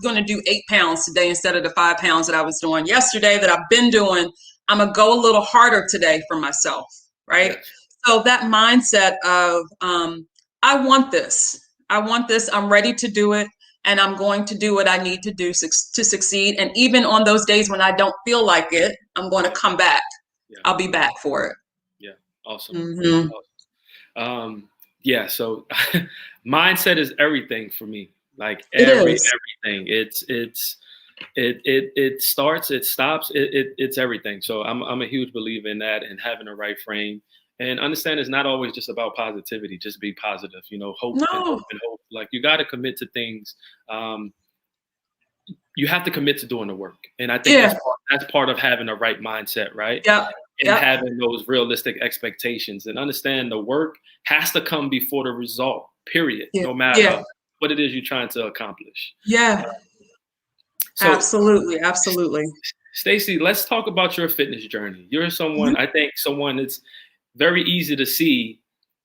going to do 8 pounds today instead of the 5 pounds that I was doing yesterday that I've been doing. I'm gonna go a little harder today for myself, right? Yes. So that mindset of I want this. I'm ready to do it, and I'm going to do what I need to do to succeed. And even on those days when I don't feel like it, I'm going to come back. Yeah. I'll be back for it. Yeah. Awesome. Mm-hmm. Awesome. Yeah. So mindset is everything for me. Like It everything. It starts, it stops, it's everything. So I'm a huge believer in that, and having the right frame, and understand it's not always just about positivity. Just be positive, hope and hope and hope. Like, you got to commit to things. You have to commit to doing the work. And I think that's part of having the right mindset, right? Yeah. And having those realistic expectations, and understand the work has to come before the result, period. No matter what it is you're trying to accomplish. Yeah. So, absolutely. Stacy, let's talk about your fitness journey. You're someone, I think someone that's very easy to see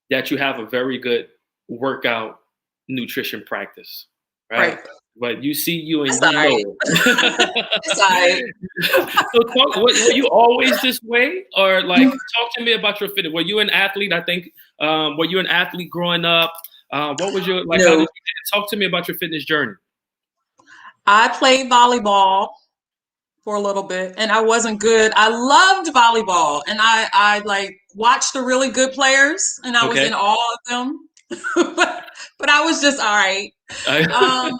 that you have a very good workout nutrition practice, right? But you see you and know. So were you always this way? Or like, talk to me about your fitness. Were you an athlete? I think, were you an athlete growing up? What was your, like, how did you talk to me about your fitness journey? I played volleyball for a little bit, and I wasn't good. I loved volleyball, and I like watched the really good players, and I was in awe of them. but I was just all right. I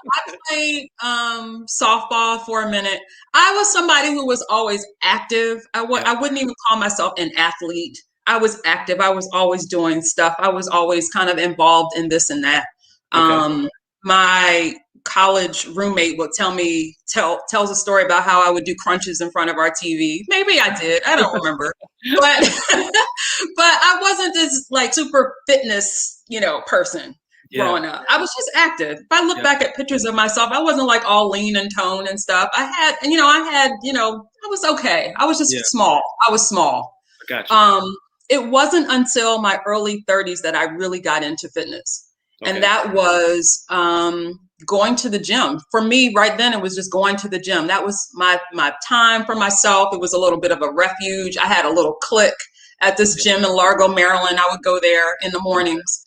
played softball for a minute. I was somebody who was always active. I wouldn't even call myself an athlete. I was active. I was always doing stuff. I was always kind of involved in this and that. My college roommate would tells a story about how I would do crunches in front of our TV. Maybe I did. I don't remember. But I wasn't this like super fitness, person growing up. I was just active. If I look back at pictures of myself, I wasn't like all lean and toned and stuff. I was okay. I was just small. I was small. I got you. It wasn't until my early 30s that I really got into fitness. And that was going to the gym. For me, right then, it was just going to the gym. That was my time for myself. It was a little bit of a refuge. I had a little clique at this gym in Largo, Maryland. I would go there in the mornings.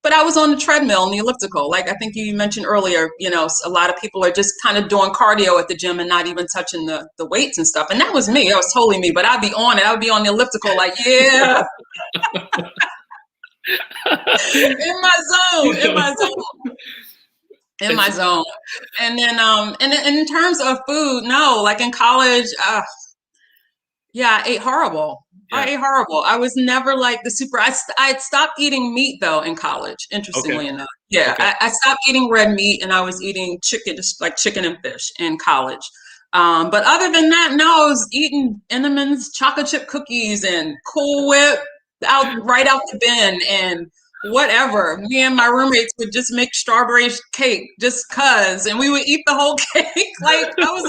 But I was on the treadmill and the elliptical. Like I think you mentioned earlier, a lot of people are just kind of doing cardio at the gym and not even touching the weights and stuff. And that was me. That was totally me. But I'd be on it. I would be on the elliptical like, yeah. in my zone. And then and in terms of food, no, like in college, I ate horrible. I ate horrible. I was never like the super. I stopped eating meat though in college. Interestingly enough, I stopped eating red meat, and I was eating chicken, just like chicken and fish in college. But other than that, no, I was eating Entenmann's chocolate chip cookies and Cool Whip right out the bin and whatever. Me and my roommates would just make strawberry cake just cuz, and we would eat the whole cake. Like I was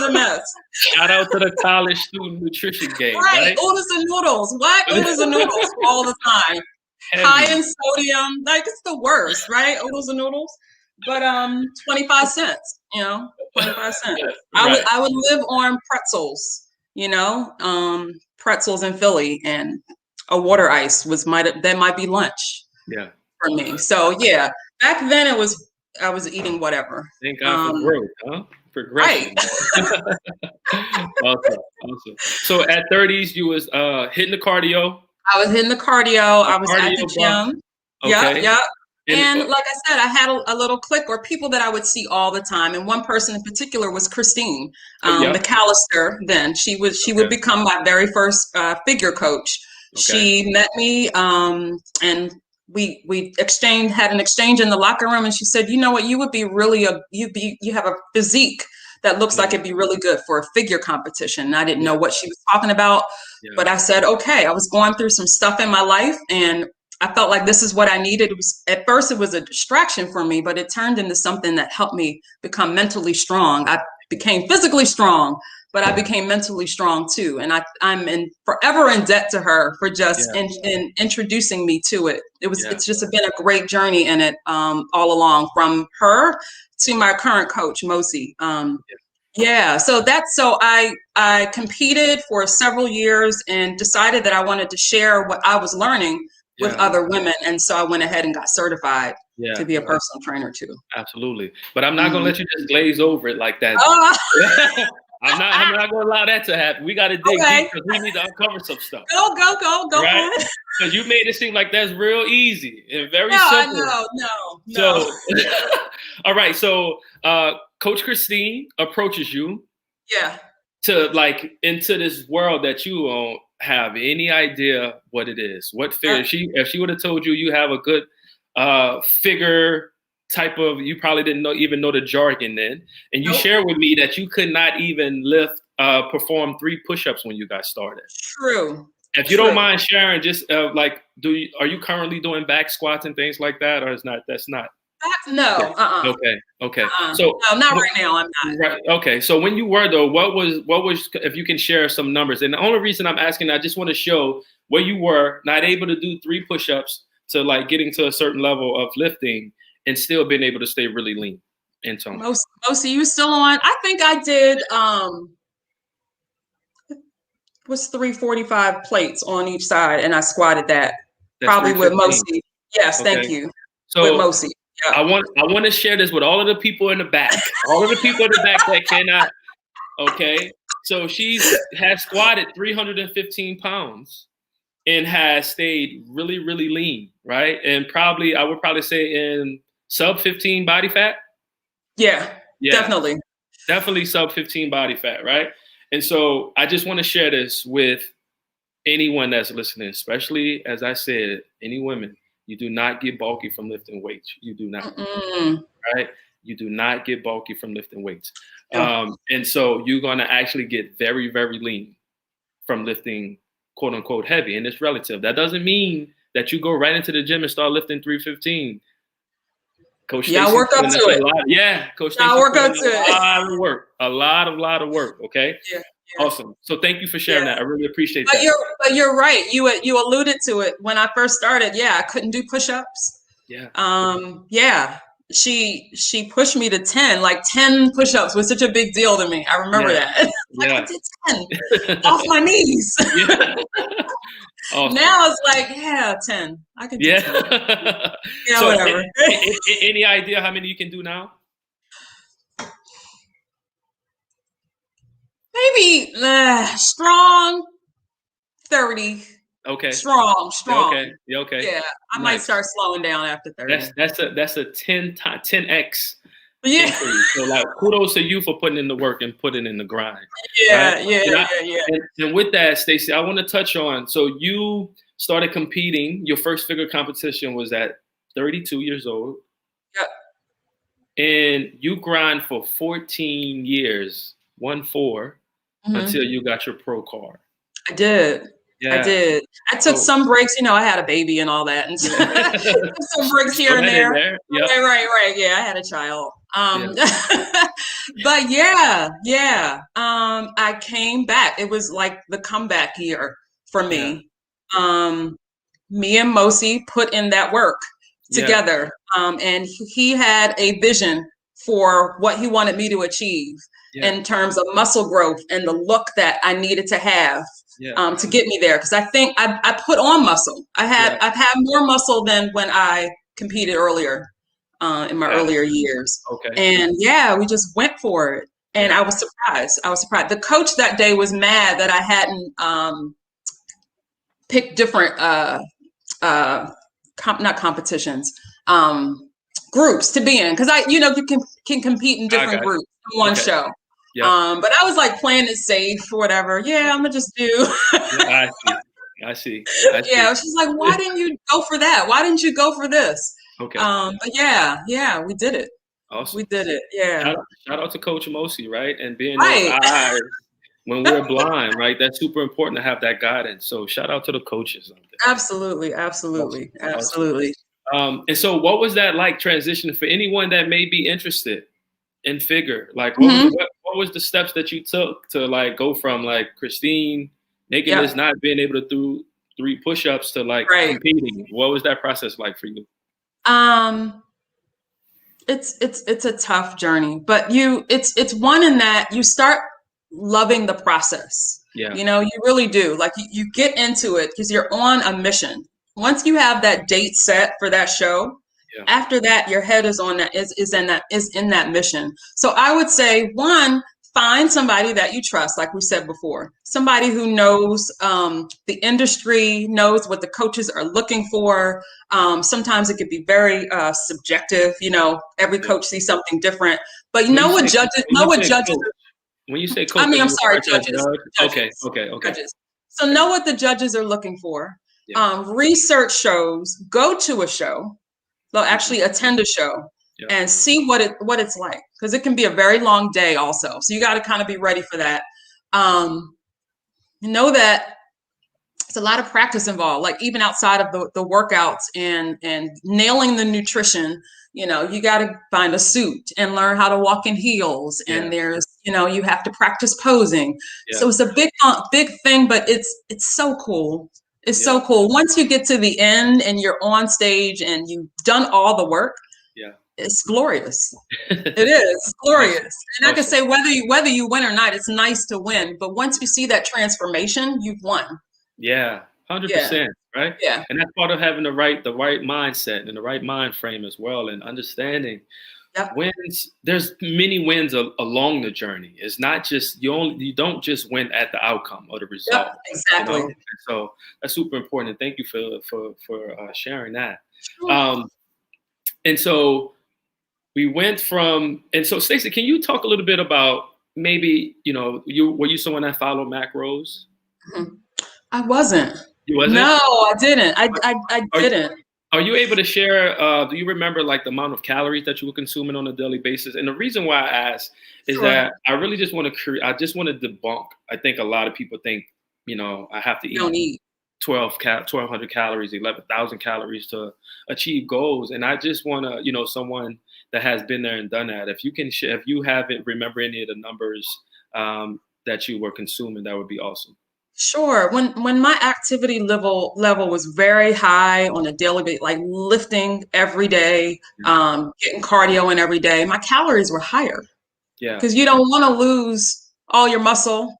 a mess. Shout out to the college student nutrition game, right? Oodles and noodles. What? Oodles and noodles all the time. Heavy. High in sodium. Like it's the worst, right? Oodles and noodles. But 25 cents, 25 cents. Right. I would live on pretzels, pretzels in Philly, and a water ice that might be lunch for me. So back then I was eating whatever. Thank God for growth, huh? Progression. Right. Awesome. So at 30s, you was hitting the cardio. I was hitting the cardio. I was at the gym. Yeah. And like I said, I had a little clique or people that I would see all the time. And one person in particular was Christine McAllister. Then she would become my very first figure coach. She met me and we had an exchange in the locker room, and she said, you know what, you would be really you have a physique that looks like it'd be really good for a figure competition. And I didn't know what she was talking about, but I said, okay. I was going through some stuff in my life, and I felt like this is what I needed. At first it was a distraction for me, but it turned into something that helped me become mentally strong. I became physically strong but I became mentally strong too. And I'm forever in debt to her for just in introducing me to it. It's just been a great journey in it all along, from her to my current coach, Mosi. So I competed for several years and decided that I wanted to share what I was learning with other women. And so I went ahead and got certified to be a personal trainer too. Absolutely. But I'm not going to let you just glaze over it like that. I'm not going to allow that to happen. We got to dig deep because we need to uncover some stuff. Go right? Because you made it seem like that's real easy and very simple. No. So, all right. So, Coach Christine approaches you. To into this world that you don't have any idea what it is. What figure? If she would have told you have a good figure type of, you probably didn't even know the jargon then. And you shared with me that you could not even perform 3 push-ups when you got started. True. If you don't mind sharing, just are you currently doing back squats and things like that, or that's not? No. Okay. So no, not right now. I'm not. Right. Okay. So when you were though, what was if you can share some numbers? And the only reason I'm asking, I just want to show where you were not able to do 3 push-ups to getting to a certain level of lifting and still being able to stay really lean and toned. Most of you still on? I think I did was 345 plates on each side, and I squatted that. That's probably with Mosi. Yes, thank you. So with Mosi. I want to share this with all of the people in the back. All of the people in the back that cannot. Okay. So she has squatted 315 pounds and has stayed really, really lean, right? And I would probably say in sub 15 body fat. Yeah, definitely. Definitely sub 15 body fat, right? And so I just want to share this with anyone that's listening, especially, as I said, any women. You do not get bulky from lifting weights. You do not, right? You do not get bulky from lifting weights. And so you're going to actually get very, very lean from lifting, quote unquote, heavy. And it's relative. That doesn't mean that you go right into the gym and start lifting 315. Coach Stacy, work up to it. Coach Stacy, work up to it. A lot of work. Okay. Yeah. Awesome. So thank you for sharing that. I really appreciate that. But you're right. You alluded to it when I first started. Yeah, I couldn't do push-ups. She pushed me to 10. Like 10 push-ups was such a big deal to me. I remember that. I did 10 off my knees. Awesome. Now it's like 10. I can do 10. So whatever. Any idea how many you can do now? Maybe strong 30. Okay. Strong. Okay. Yeah, I might start slowing down after 30. That's a 10x. Yeah. So kudos to you for putting in the work and putting in the grind. Yeah, right? Yeah. And with that, Stacy, I want to touch on. So you started competing. Your first figure competition was at 32 years old. Yep. And you grind for 14 years, 14. Until you got your pro card. I did. Yeah. I did. I took some breaks. I had a baby and all that, and some breaks here and there. Yep. Right. Yeah, I had a child. But I came back. It was like the comeback year for me. Me and Mosi put in that work together, and he had a vision for what he wanted me to achieve. In terms of muscle growth and the look that I needed to have to get me there. Because I think I put on muscle. I've had more muscle than when I competed earlier in my earlier years. Okay. And we just went for it. And I was surprised. The coach that day was mad that I hadn't picked different, not competitions, groups to be in. Because you can compete in different groups in one show. Yeah. But I was playing it safe or whatever. I'm gonna just do. I see. Yeah, she's like, why didn't you go for that? Why didn't you go for this? Okay. But we did it. Awesome. We did it. Yeah. Shout out to Coach Mosi, right? And being those eyes when we're blind, right? That's super important to have that guidance. So shout out to the coaches out there. Absolutely. And so what was that like transition for anyone that may be interested in figure? Like what what was the steps that you took to like go from like Christine nakedness, not being able to do 3 push-ups to like competing? What was that process like for you? It's a tough journey, but it's one in that you start loving the process. Yeah. You know, you really do. Like you get into it because you're on a mission. Once you have that date set for that show, after that, your head is on that is in that mission. So I would say, one, find somebody that you trust, like we said before, somebody who knows the industry, knows what the coaches are looking for. Sometimes it could be very subjective. You know, every coach sees something different. But you know what judges. When you say coach, I mean, I'm sorry, judges. Okay. Judges. So know what the judges are looking for. Research shows. Go to a show. They'll actually attend a show and see what it's like, because it can be a very long day also. So you got to kind of be ready for that. Know that it's a lot of practice involved, like even outside of the workouts and nailing the nutrition. You know, you got to find a suit and learn how to walk in heels. And there's, you know, you have to practice posing. So it's a big thing, but it's so cool. It's so cool. Once you get to the end and you're on stage and you've done all the work, it's glorious. It is glorious. And I can say whether you win or not, it's nice to win. But once you see that transformation, you've won. Yeah, 100%. Right. Yeah. And that's part of having the right mindset and the right mind frame as well, and understanding wins. There's many wins along the journey. It's not just you don't just win at the outcome or the result. Exactly. You know? So that's super important. And thank you for sharing that. Sure. And so we went from, and so Stacy, can you talk a little bit about maybe, you know, were you someone that followed macros? I wasn't. You wasn't? No, I didn't. I didn't. Are you able to share, do you remember like the amount of calories that you were consuming on a daily basis? And the reason why I ask is that I really just want to debunk. I think a lot of people think, you know, I have to eat 1,200 calories, 11,000 calories to achieve goals. And I just want to, you know, someone that has been there and done that. If you can share, if you haven't remember any of the numbers that you were consuming, that would be awesome. Sure. When my activity level was very high on a daily basis, like lifting every day, getting cardio in every day, my calories were higher. Yeah. Because you don't want to lose all your muscle.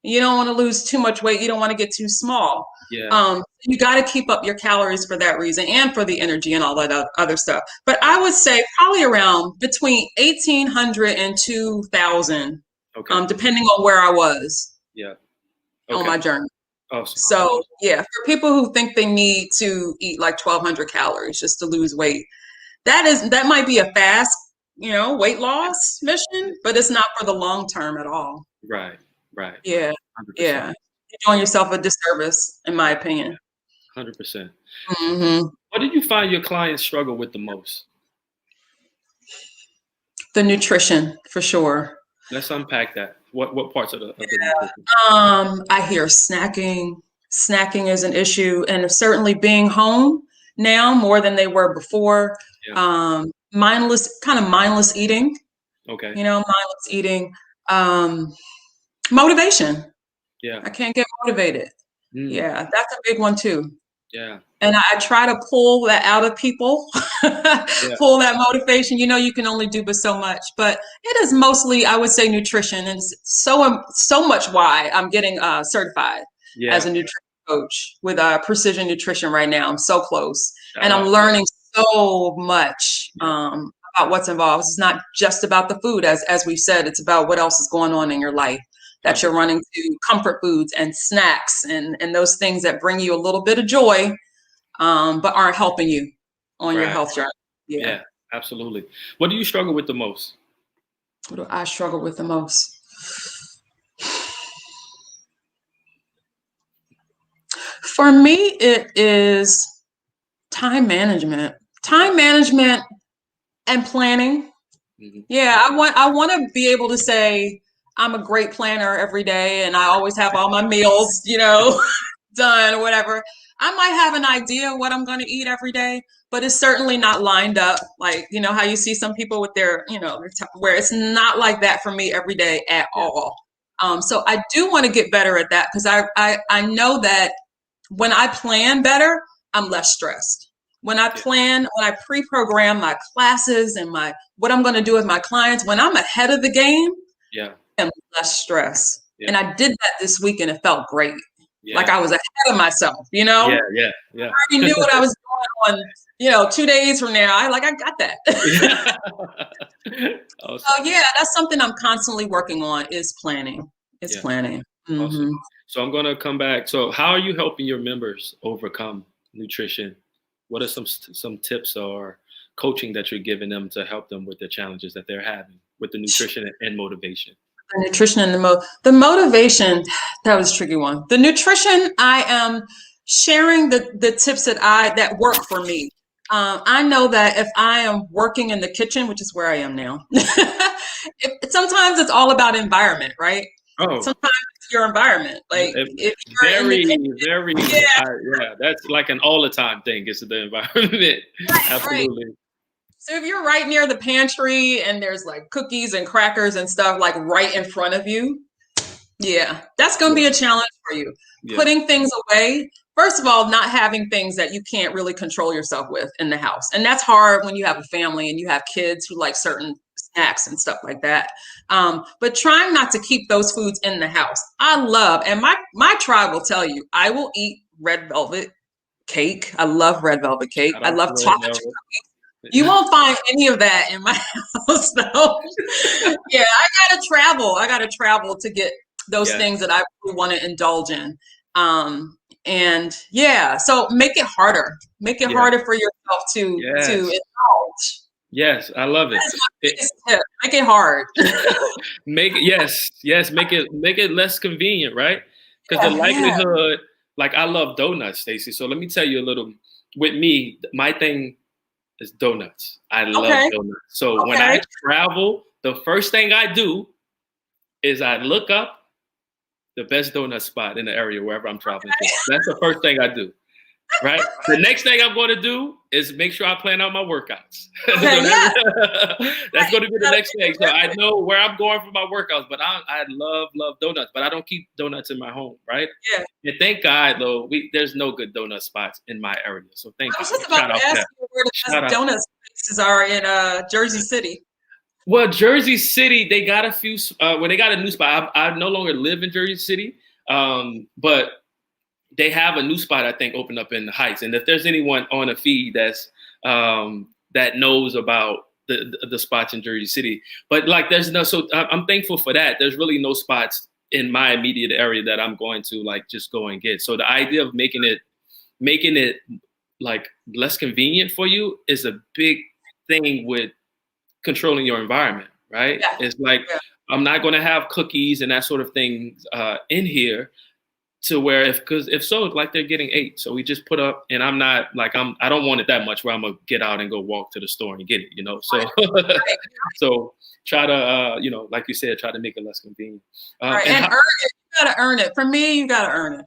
You don't want to lose too much weight. You don't want to get too small. Yeah. You got to keep up your calories for that reason and for the energy and all that other stuff. But I would say probably around between 1,800 and 2,000, depending on where I was. Yeah. On my journey. Awesome. So yeah, for people who think they need to eat like 1,200 calories just to lose weight, that might be a fast, you know, weight loss mission, but it's not for the long term at all. Right. Yeah. 100%. Yeah. You're doing yourself a disservice, in my opinion. 100%. Mm-hmm. What did you find your clients struggle with the most? The nutrition, for sure. Let's unpack that. What parts of the nutrition? I hear snacking. Snacking is an issue, and certainly being home now more than they were before. Yeah. Mindless eating. Okay. You know, mindless eating. Motivation. Yeah. I can't get motivated. Yeah, that's a big one too. Yeah. And I try to pull that out of people, pull that motivation. You know, you can only do but so much, but it is mostly, I would say, nutrition. And it's so much why I'm getting certified as a nutrition coach with Precision Nutrition right now. I'm so close. And I'm learning so much about what's involved. It's not just about the food, as we've said, it's about what else is going on in your life. That you're running to comfort foods and snacks and those things that bring you a little bit of joy, but aren't helping you on your health journey. Yeah, absolutely. What do you struggle with the most? What do I struggle with the most? For me, it is time management and planning. Mm-hmm. Yeah, I want to be able to say, I'm a great planner every day and I always have all my meals, you know, done or whatever. I might have an idea what I'm going to eat every day, but it's certainly not lined up. Like, you know, how you see some people with their, you know, where it's not like that for me every day at Yeah. all. So I do want to get better at that because I know that when I plan better, I'm less stressed. When I plan, when I pre-program my classes and my what I'm going to do with my clients, when I'm ahead of the game, Yeah. I'm less stress. Yeah. And I did that this week and it felt great. Yeah. Like I was ahead of myself, you know? Yeah. I already knew what I was doing on, you know, 2 days from now. I got that. Awesome. So yeah, that's something I'm constantly working on is planning. It's Yeah. planning. Awesome. So I'm going to come back. So how are you helping your members overcome nutrition? What are some tips or coaching that you're giving them to help them with the challenges that they're having with the nutrition and motivation? The nutrition and the motivation, that was a tricky one. The nutrition, I am sharing the tips that work for me. I know that if I am working in the kitchen, which is where I am now, sometimes it's all about environment, right? Oh, Sometimes it's your environment. Like if you're in the kitchen, yeah, that's like an all the time thing. It's the environment. Absolutely. right. So if you're right near the pantry and there's like cookies and crackers and stuff like right in front of you, yeah, that's going to be a challenge for you. Yeah. Putting things away. First of all, not having things that you can't really control yourself with in the house. And that's hard when you have a family and you have kids who like certain snacks and stuff like that. But trying not to keep those foods in the house. I love, and my tribe will tell you, I will eat red velvet cake. I love red velvet cake. I love chocolate chip cookies. You won't find any of that in my house, though. Yeah, I gotta travel to get those things that I really want to indulge in. And yeah, so make it harder. Make it harder for yourself to indulge. Yes, I love it. That is my biggest tip. Make it hard. Make it less convenient, right? Because the likelihood, like I love donuts, Stacy. So let me tell you a little. With me, my thing is donuts. I love donuts. So when I travel, the first thing I do is I look up the best donut spot in the area wherever I'm traveling to. That's the first thing I do. Right. The next thing I'm going to do is make sure I plan out my workouts. That's going to be the next thing. So I know where I'm going for my workouts. But I love donuts. But I don't keep donuts in my home. Right. Yeah. And thank God, though, there's no good donut spots in my area. So thank you. I was just about to ask you where the best donut places are in Jersey City. Well, Jersey City, they got a few. They got a new spot. I no longer live in Jersey City, but they have a new spot, I think, opened up in the Heights. And if there's anyone on a feed that's that knows about the spots in Jersey City, but like there's no, so I'm thankful for that. There's really no spots in my immediate area that I'm going to like just go and get. So the idea of making it like less convenient for you is a big thing with controlling your environment, right? Yeah. It's like I'm not going to have cookies and that sort of thing in here. To where if so, like they're getting 8. So we just put up, and I'm not like I don't want it that much where I'm gonna get out and go walk to the store and get it, you know. So so try to like you said, try to make it less convenient. And earn it. You gotta earn it. For me, you gotta earn it.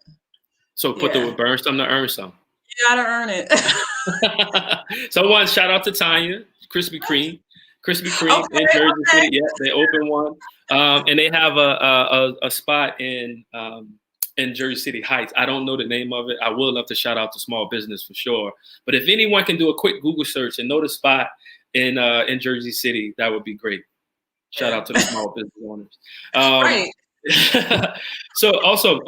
So burn some to earn some. You gotta earn it. So one shout out to Tanya, Krispy Kreme in Jersey City. Yeah, they opened one, and they have a spot in Jersey City Heights. I don't know the name of it. I would love to shout out to small business for sure. But if anyone can do a quick Google search and know the spot in Jersey City, that would be great. Shout out to the small business owners. Right. So also,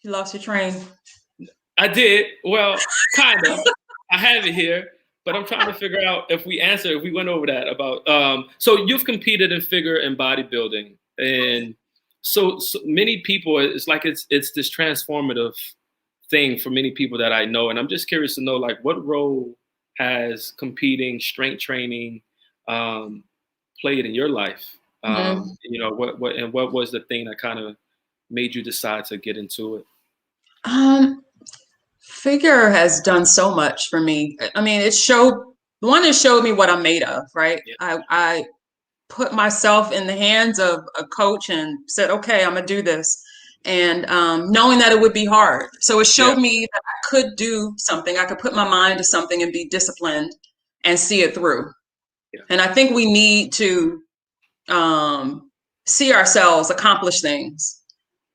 you lost your train. I did. Well, kind of. I have it here, but I'm trying to figure out if we went over that about. So you've competed in figure and bodybuilding. And so many people, it's like it's this transformative thing for many people that I know. And I'm just curious to know, like, what role has competing, strength training played in your life? You know, what was the thing that kind of made you decide to get into it? Figure has done so much for me. I mean, it showed me what I'm made of, right? Yeah. I put myself in the hands of a coach and said, okay, I'm gonna do this. and knowing that it would be hard. So it Yeah. showed me that I could do something. I could put my mind to something and be disciplined and see it through. Yeah. And I think we need to see ourselves accomplish things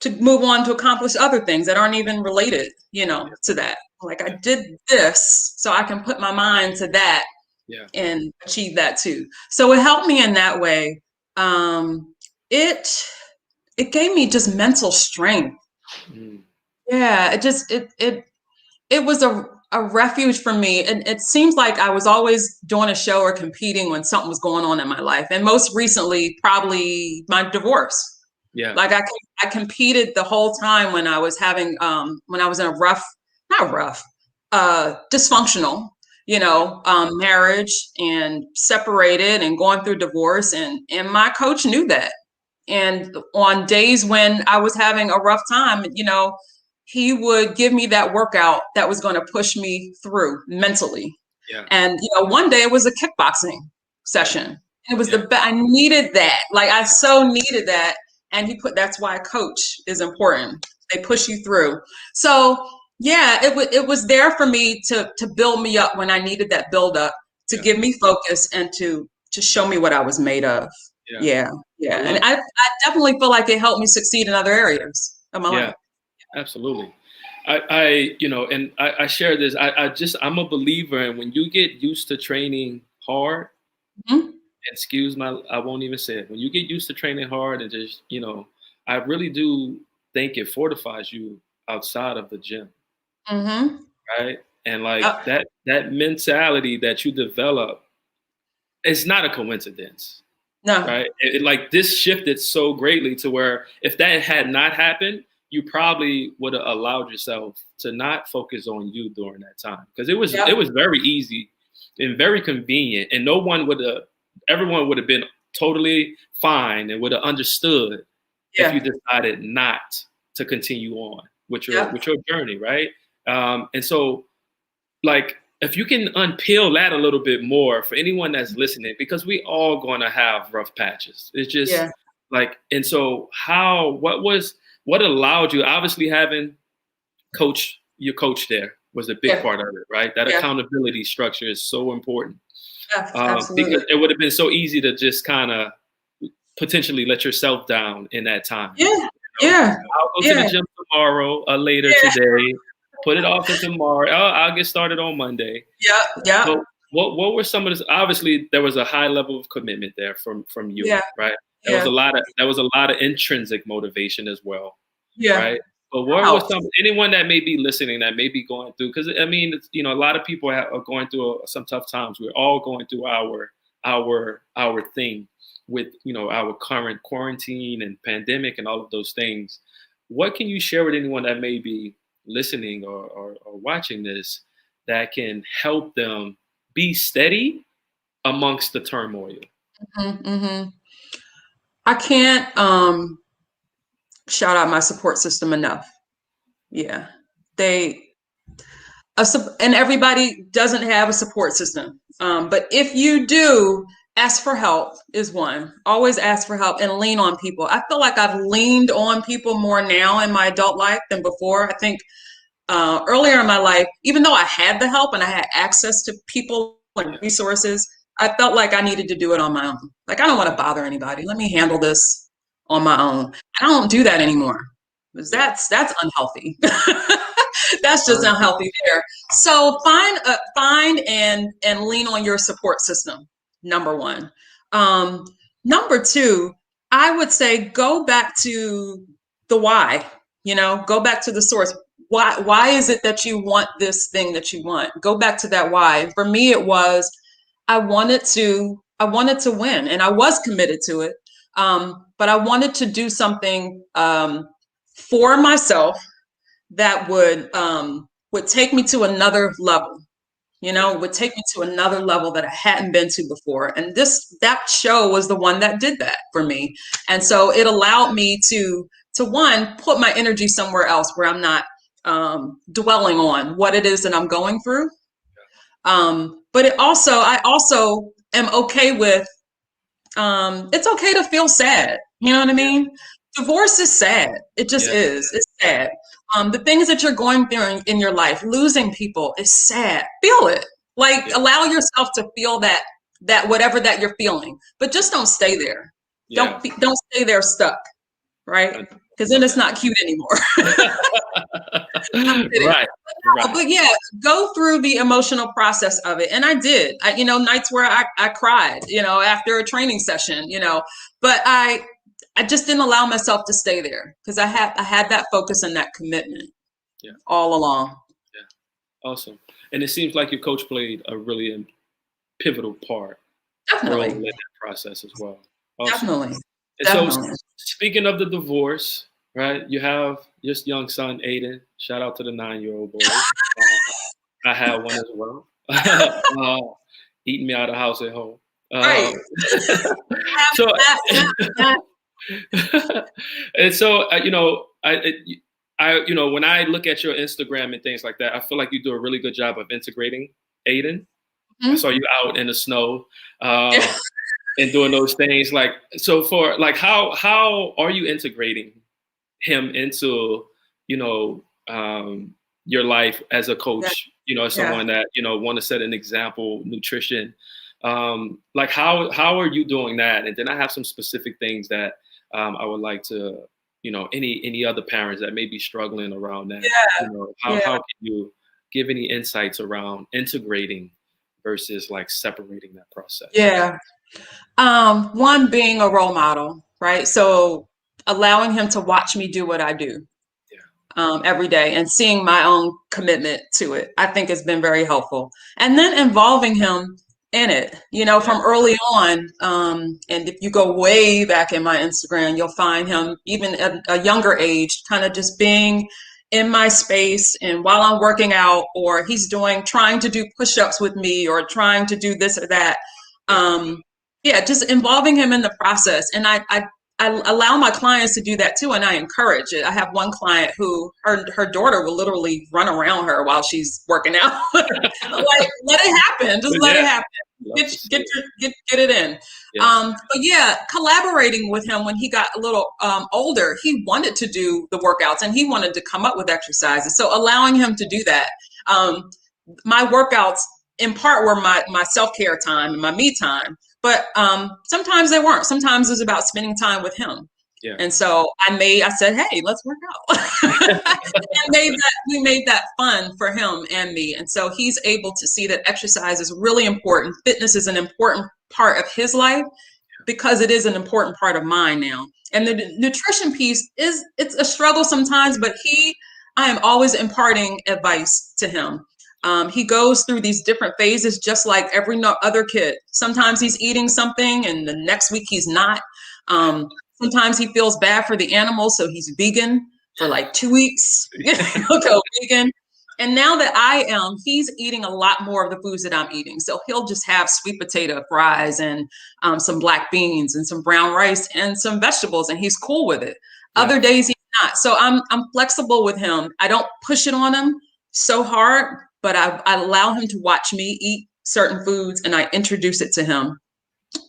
to move on to accomplish other things that aren't even related, to that. Like I did this, so I can put my mind to that Yeah. and achieve that too. So it helped me in that way. It gave me just mental strength. Mm. Yeah, it was a refuge for me. And it seems like I was always doing a show or competing when something was going on in my life. And most recently, probably my divorce. Yeah. Like I competed the whole time when I was having when I was in a dysfunctional, marriage and separated and going through divorce, and my coach knew that. And on days when I was having a rough time, he would give me that workout that was going to push me through mentally. Yeah. And one day it was a kickboxing session. It was I needed that. Like I so needed that. And that's why a coach is important. They push you through. So yeah, it was there for me to build me up when I needed that build up, to give me focus and to show me what I was made of. Yeah. And I definitely feel like it helped me succeed in other areas of my life. Absolutely. I share this. I'm a believer in when you get used to training hard, I won't even say it. When you get used to training hard and just, I really do think it fortifies you outside of the gym. Right. And like that mentality that you develop, it's not a coincidence. No. Right. Like this shifted so greatly to where if that had not happened, you probably would have allowed yourself to not focus on you during that time, because it was very easy and very convenient, and everyone would have been totally fine and would have understood if you decided not to continue on with your journey, right? And so, like, if you can unpeel that a little bit more for anyone that's listening, because we all going to have rough patches. It's just like, and so what allowed you, obviously having your coach there was a big part of it, right? That accountability structure is so important. Absolutely. Because it would have been so easy to just kind of potentially let yourself down in that time. I'll go to the gym tomorrow, later today. Put it off to tomorrow. Oh, I'll get started on Monday. So what were some of this? Obviously, there was a high level of commitment there from you, right? There was a lot of intrinsic motivation as well, right? But what was anyone that may be listening that may be going through? Because I mean, a lot of people are going through some tough times. We're all going through our thing with our current quarantine and pandemic and all of those things. What can you share with anyone that may be listening or watching this that can help them be steady amongst the turmoil? I can't shout out my support system enough. And everybody doesn't have a support system, but if you do, ask for help is one. Always ask for help and lean on people. I feel like I've leaned on people more now in my adult life than before. I think earlier in my life, even though I had the help and I had access to people and resources, I felt like I needed to do it on my own. Like, I don't want to bother anybody. Let me handle this on my own. I don't do that anymore, because that's unhealthy. That's just unhealthy there. So find and lean on your support system. Number one. Number two, I would say go back to the why. Go back to the source. Why is it that you want this thing that you want? Go back to that why. For me, it was I wanted to win, and I was committed to it. But I wanted to do something for myself that would take me to another level. Would take me to another level that I hadn't been to before. And that show was the one that did that for me. And so it allowed me to one, put my energy somewhere else where I'm not dwelling on what it is that I'm going through. But I also am okay with, it's okay to feel sad. You know what I mean? Divorce is sad. It just is. It's sad. The things that you're going through in your life, losing people is sad. Feel it. Like allow yourself to feel that whatever that you're feeling, but just don't stay there. Don't stay there stuck, right? Because then it's not cute anymore. Right. But yeah, go through the emotional process of it. And I did, nights where I cried, after a training session, but I just didn't allow myself to stay there because I had that focus and that commitment all along. Yeah. Awesome. And it seems like your coach played a really pivotal part Definitely in that process as well. Awesome. Definitely. And so speaking of the divorce, right, you have your young son, Aiden. Shout out to the 9-year-old boy. I had one as well. Eating me out of the house at home. Right. So, and so, when I look at your Instagram and things like that, I feel like you do a really good job of integrating Aiden. Mm-hmm. I saw you out in the snow and doing those things. Like, so for like, how are you integrating him into, your life as a coach, as someone that, want to set an example, nutrition, like how are you doing that? And then I have some specific things that I would like to, any other parents that may be struggling around that, how can you give any insights around integrating versus like separating that process? Yeah. One, being a role model, right? So allowing him to watch me do what I do every day and seeing my own commitment to it, I think has been very helpful. And then involving him in it, from early on. And if you go way back in my Instagram, you'll find him even at a younger age, kind of just being in my space and while I'm working out, or he's trying to do push-ups with me or trying to do this or that. Just involving him in the process. And I allow my clients to do that too, and I encourage it. I have one client who her daughter will literally run around her while she's working out. Like, let it happen. Just let it happen. Get it in. But collaborating with him when he got a little older, he wanted to do the workouts and he wanted to come up with exercises. So allowing him to do that. My workouts in part were my self-care time and my me time. But sometimes they weren't. Sometimes it was about spending time with him. Yeah. And so I said, hey, let's work out. And we made that fun for him and me. And so he's able to see that exercise is really important. Fitness is an important part of his life because it is an important part of mine now. And the nutrition piece it's a struggle sometimes, but I am always imparting advice to him. He goes through these different phases, just like every other kid. Sometimes he's eating something and the next week he's not. Sometimes he feels bad for the animals, so he's vegan for like 2 weeks. He'll go vegan. And now that he's eating a lot more of the foods that I'm eating. So he'll just have sweet potato fries and some black beans and some brown rice and some vegetables, and he's cool with it. Yeah. Other days he's not. So I'm flexible with him. I don't push it on him so hard, but I allow him to watch me eat certain foods and I introduce it to him,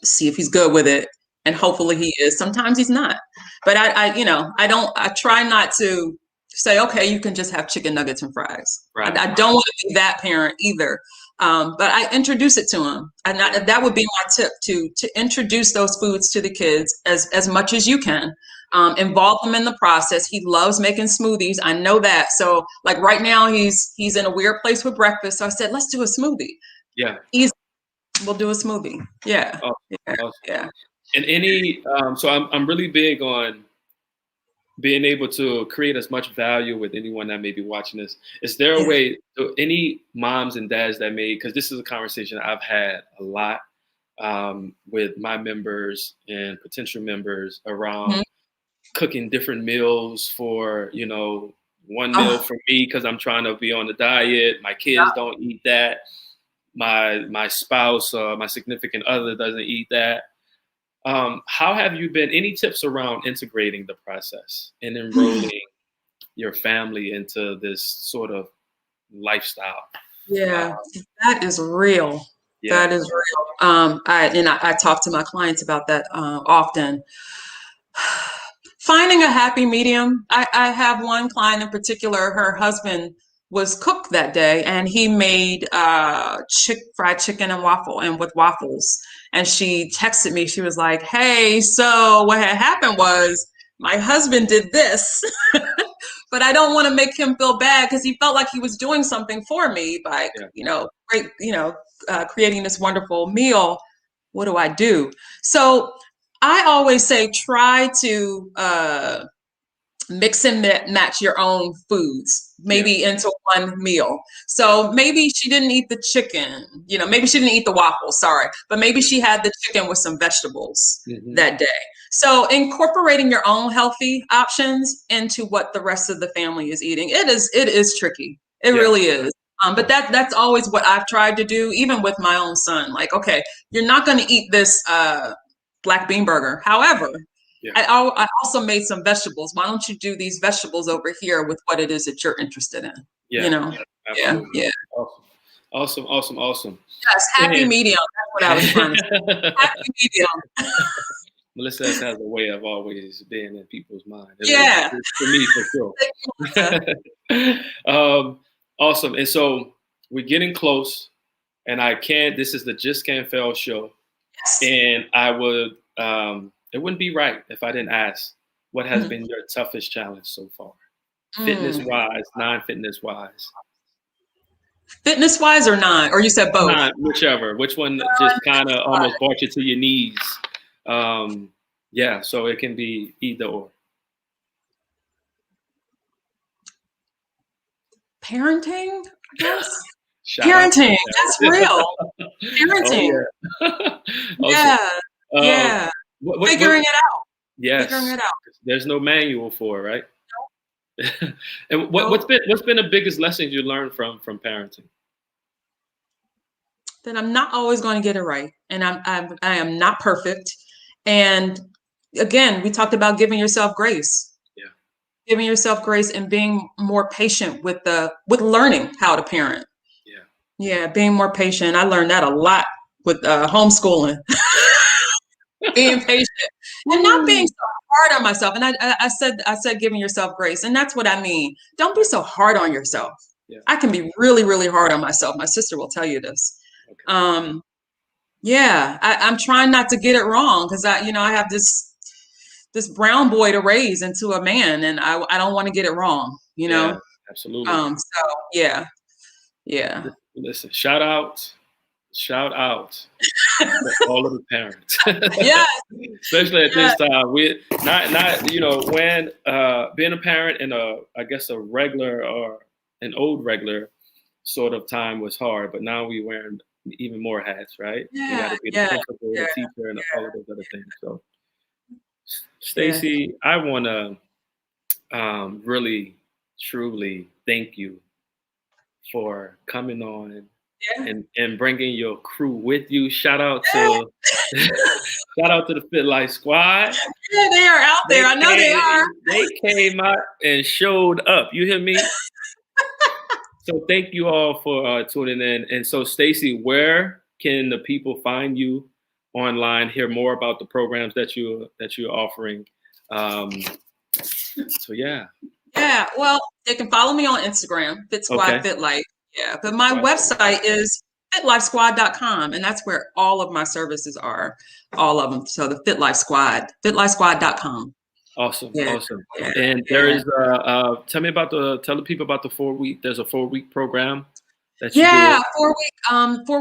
see if he's good with it. And hopefully he is. Sometimes he's not. But I try not to say, okay, you can just have chicken nuggets and fries. Right. I don't want to be that parent either. But I introduce it to him. And that would be my tip to introduce those foods to the kids as much as you can. Involve him in the process. He loves making smoothies. I know that. So like right now he's in a weird place with breakfast. So I said, let's do a smoothie. Yeah. We'll do a smoothie. Yeah. Oh, yeah. Awesome. Yeah. And so I'm really big on being able to create as much value with anyone that may be watching this. Is there a way to any moms and dads that because this is a conversation I've had a lot with my members and potential members around cooking different meals for, one meal for me because I'm trying to be on the diet. My kids don't eat that. My spouse, my significant other doesn't eat that. How have you been? Any tips around integrating the process and enrolling your family into this sort of lifestyle? Yeah, that is real. Yeah. That is real. I talk to my clients about that often. finding a happy medium. I have one client in particular, her husband was cook that day and he made fried chicken and with waffles. And she texted me, she was like, hey, so what had happened was my husband did this, but I don't want to make him feel bad because he felt like he was doing something for me by, creating this wonderful meal. What do I do? So I always say try to mix and match your own foods, maybe into one meal. So maybe she didn't eat the chicken, maybe she didn't eat the waffles, sorry, but maybe she had the chicken with some vegetables that day. So incorporating your own healthy options into what the rest of the family is eating, it is tricky. It really is. But that's always what I've tried to do, even with my own son. Like, okay, you're not going to eat this black bean burger. However, I also made some vegetables. Why don't you do these vegetables over here with what it is that you're interested in? Absolutely. Awesome. Yes, happy medium. That's what I was trying to say. Happy medium. Melissa has a way of always being in people's mind. For me, for sure. Awesome. And so we're getting close, and this is the Just Can't Fail show. Yes. And I would, it wouldn't be right if I didn't ask, what has been your toughest challenge so far? Fitness-wise, non-fitness-wise. Fitness-wise or non? Or you said both? Whichever. Which one just kind of almost brought you to your knees? So it can be either or. Parenting, I guess. Parenting, that's real. Parenting. Yeah. Figuring it out. Yes. Figuring it out. There's no manual for it, right? And what's been the biggest lesson you learned from parenting? That I'm not always going to get it right, and I am not perfect. And again, we talked about giving yourself grace. Yeah. Giving yourself grace and being more patient with learning how to parent. Yeah. Yeah, being more patient. I learned that a lot with homeschooling. Being patient and not being so hard on myself. And I said giving yourself grace, and that's what I mean. Don't be so hard on yourself. Yeah. I can be really, really hard on myself. My sister will tell you this. Okay. I'm trying not to get it wrong because I have this brown boy to raise into a man, and I don't want to get it wrong. Yeah, absolutely. Listen, shout out to all of the parents. Yeah. Especially at this time. We not when being a parent in a regular or an old regular sort of time was hard, but now we wearing even more hats, right? Yeah. You gotta be the principal, the teacher, and all of those other things. So Stacy, I wanna really truly thank you for coming on and bringing your crew with you. Shout out to the Fit Life Squad. Yeah, they are out there. I know they are. They came out and showed up. You hear me? So thank you all for tuning in. And so, Stacy, where can the people find you online? Hear more about the programs that you're offering. Yeah, well, they can follow me on Instagram, Fit Squad, Fit Life. Yeah, but my website is fitlifesquad.com, and that's where all of my services are, all of them. So the Fit Life Squad, fitlifesquad.com. Awesome. And there is tell the people about the 4-week. There's a 4-week program. 4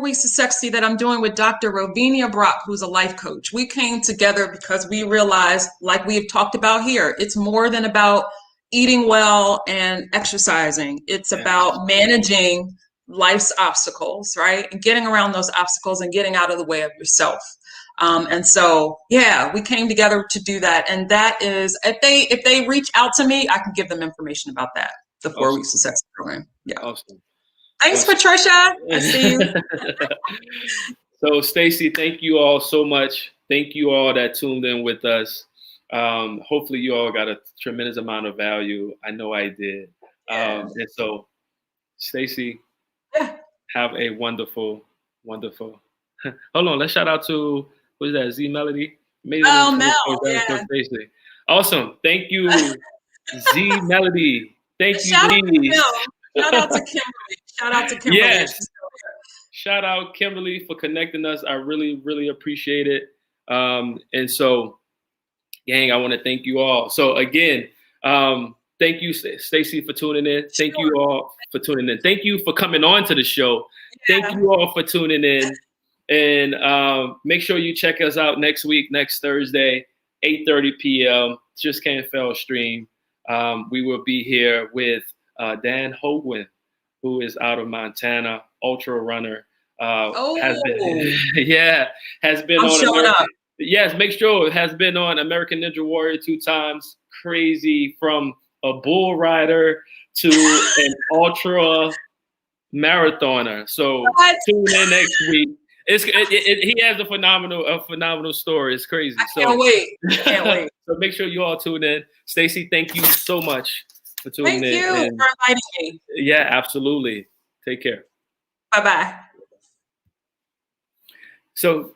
weeks of sexy that I'm doing with Dr. Rovinia Brock, who's a life coach. We came together because we realized, like we've talked about here, it's more than about eating well and exercising. It's about managing life's obstacles, right? And getting around those obstacles and getting out of the way of yourself. And so, we came together to do that. And that is, if they reach out to me, I can give them information about that. The 4 weeks of sex program. Yeah. Awesome. Thanks, Patricia. I see you. So, Stacy, thank you all so much. Thank you all that tuned in with us. Hopefully you all got a tremendous amount of value. I know I did. And so, Stacy, have a wonderful. Hold on, let's shout out to, who's that? Z Melody. Mel. Stacy. Awesome. Thank you, Z Melody. Thank you, Shout out to ladies. Kim. Shout out to Kimberly. Shout out to Kimberly. Yes. Shout out Kimberly for connecting us. I really, really appreciate it. And so, gang, I want to thank you all. So again, thank you, Stacy, for tuning in. Thank you all for tuning in. Thank you for coming on to the show. Yeah. Thank you all for tuning in. And make sure you check us out next week, next Thursday, 8:30 p.m. Just Can't Fail stream. We will be here with Dan Hoagland, who is out of Montana, ultra runner. Has been, has been I'm on showing American, up. Yes, make sure has been on American Ninja Warrior 2 times. Crazy, from a bull rider to an ultra marathoner. So tune in next week. He has a phenomenal story. It's crazy. I can't wait. Can't wait. So make sure you all tune in. Stacy, thank you so much for tuning in. Thank you for inviting me. Yeah, absolutely. Take care. Bye-bye. So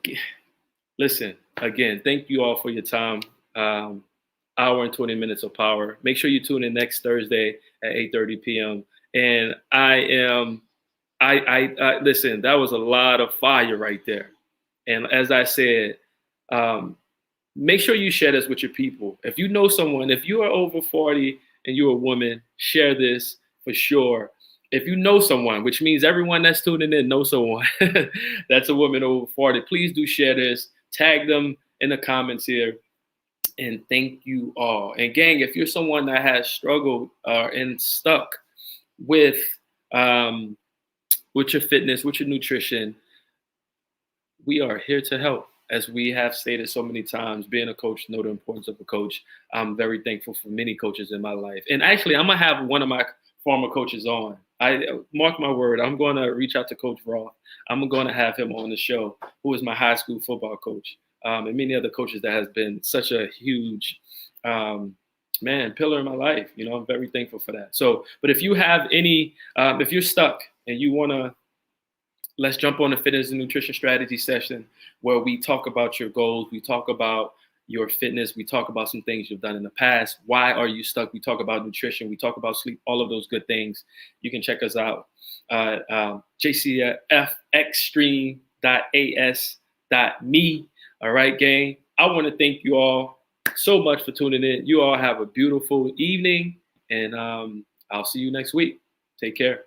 listen, again, thank you all for your time. Hour and 20 minutes of power. Make sure you tune in next Thursday at 8:30 p.m. And I listen, that was a lot of fire right there. And as I said, make sure you share this with your people. If you know someone, if you are over 40 and you're a woman, share this for sure. If you know someone, which means everyone that's tuning in knows someone that's a woman over 40, please do share this. Tag them in the comments here. And thank you all. And gang, if you're someone that has struggled and stuck with your fitness, with your nutrition, we are here to help. As we have stated so many times, being a coach, know the importance of a coach. I'm very thankful for many coaches in my life. And actually, I'm going to have one of my former coaches on. I mark my word, I'm going to reach out to Coach Roth. I'm going to have him on the show, who is my high school football coach, and many other coaches that has been such a huge pillar in my life. You know, I'm very thankful for that. So, but if you have any, if you're stuck and you want to, let's jump on the fitness and nutrition strategy session where we talk about your goals. We talk about your fitness. We talk about some things you've done in the past. Why are you stuck? We talk about nutrition. We talk about sleep, all of those good things. You can check us out. jcfextreme.as.me. All right, gang. I want to thank you all so much for tuning in. You all have a beautiful evening, and I'll see you next week. Take care.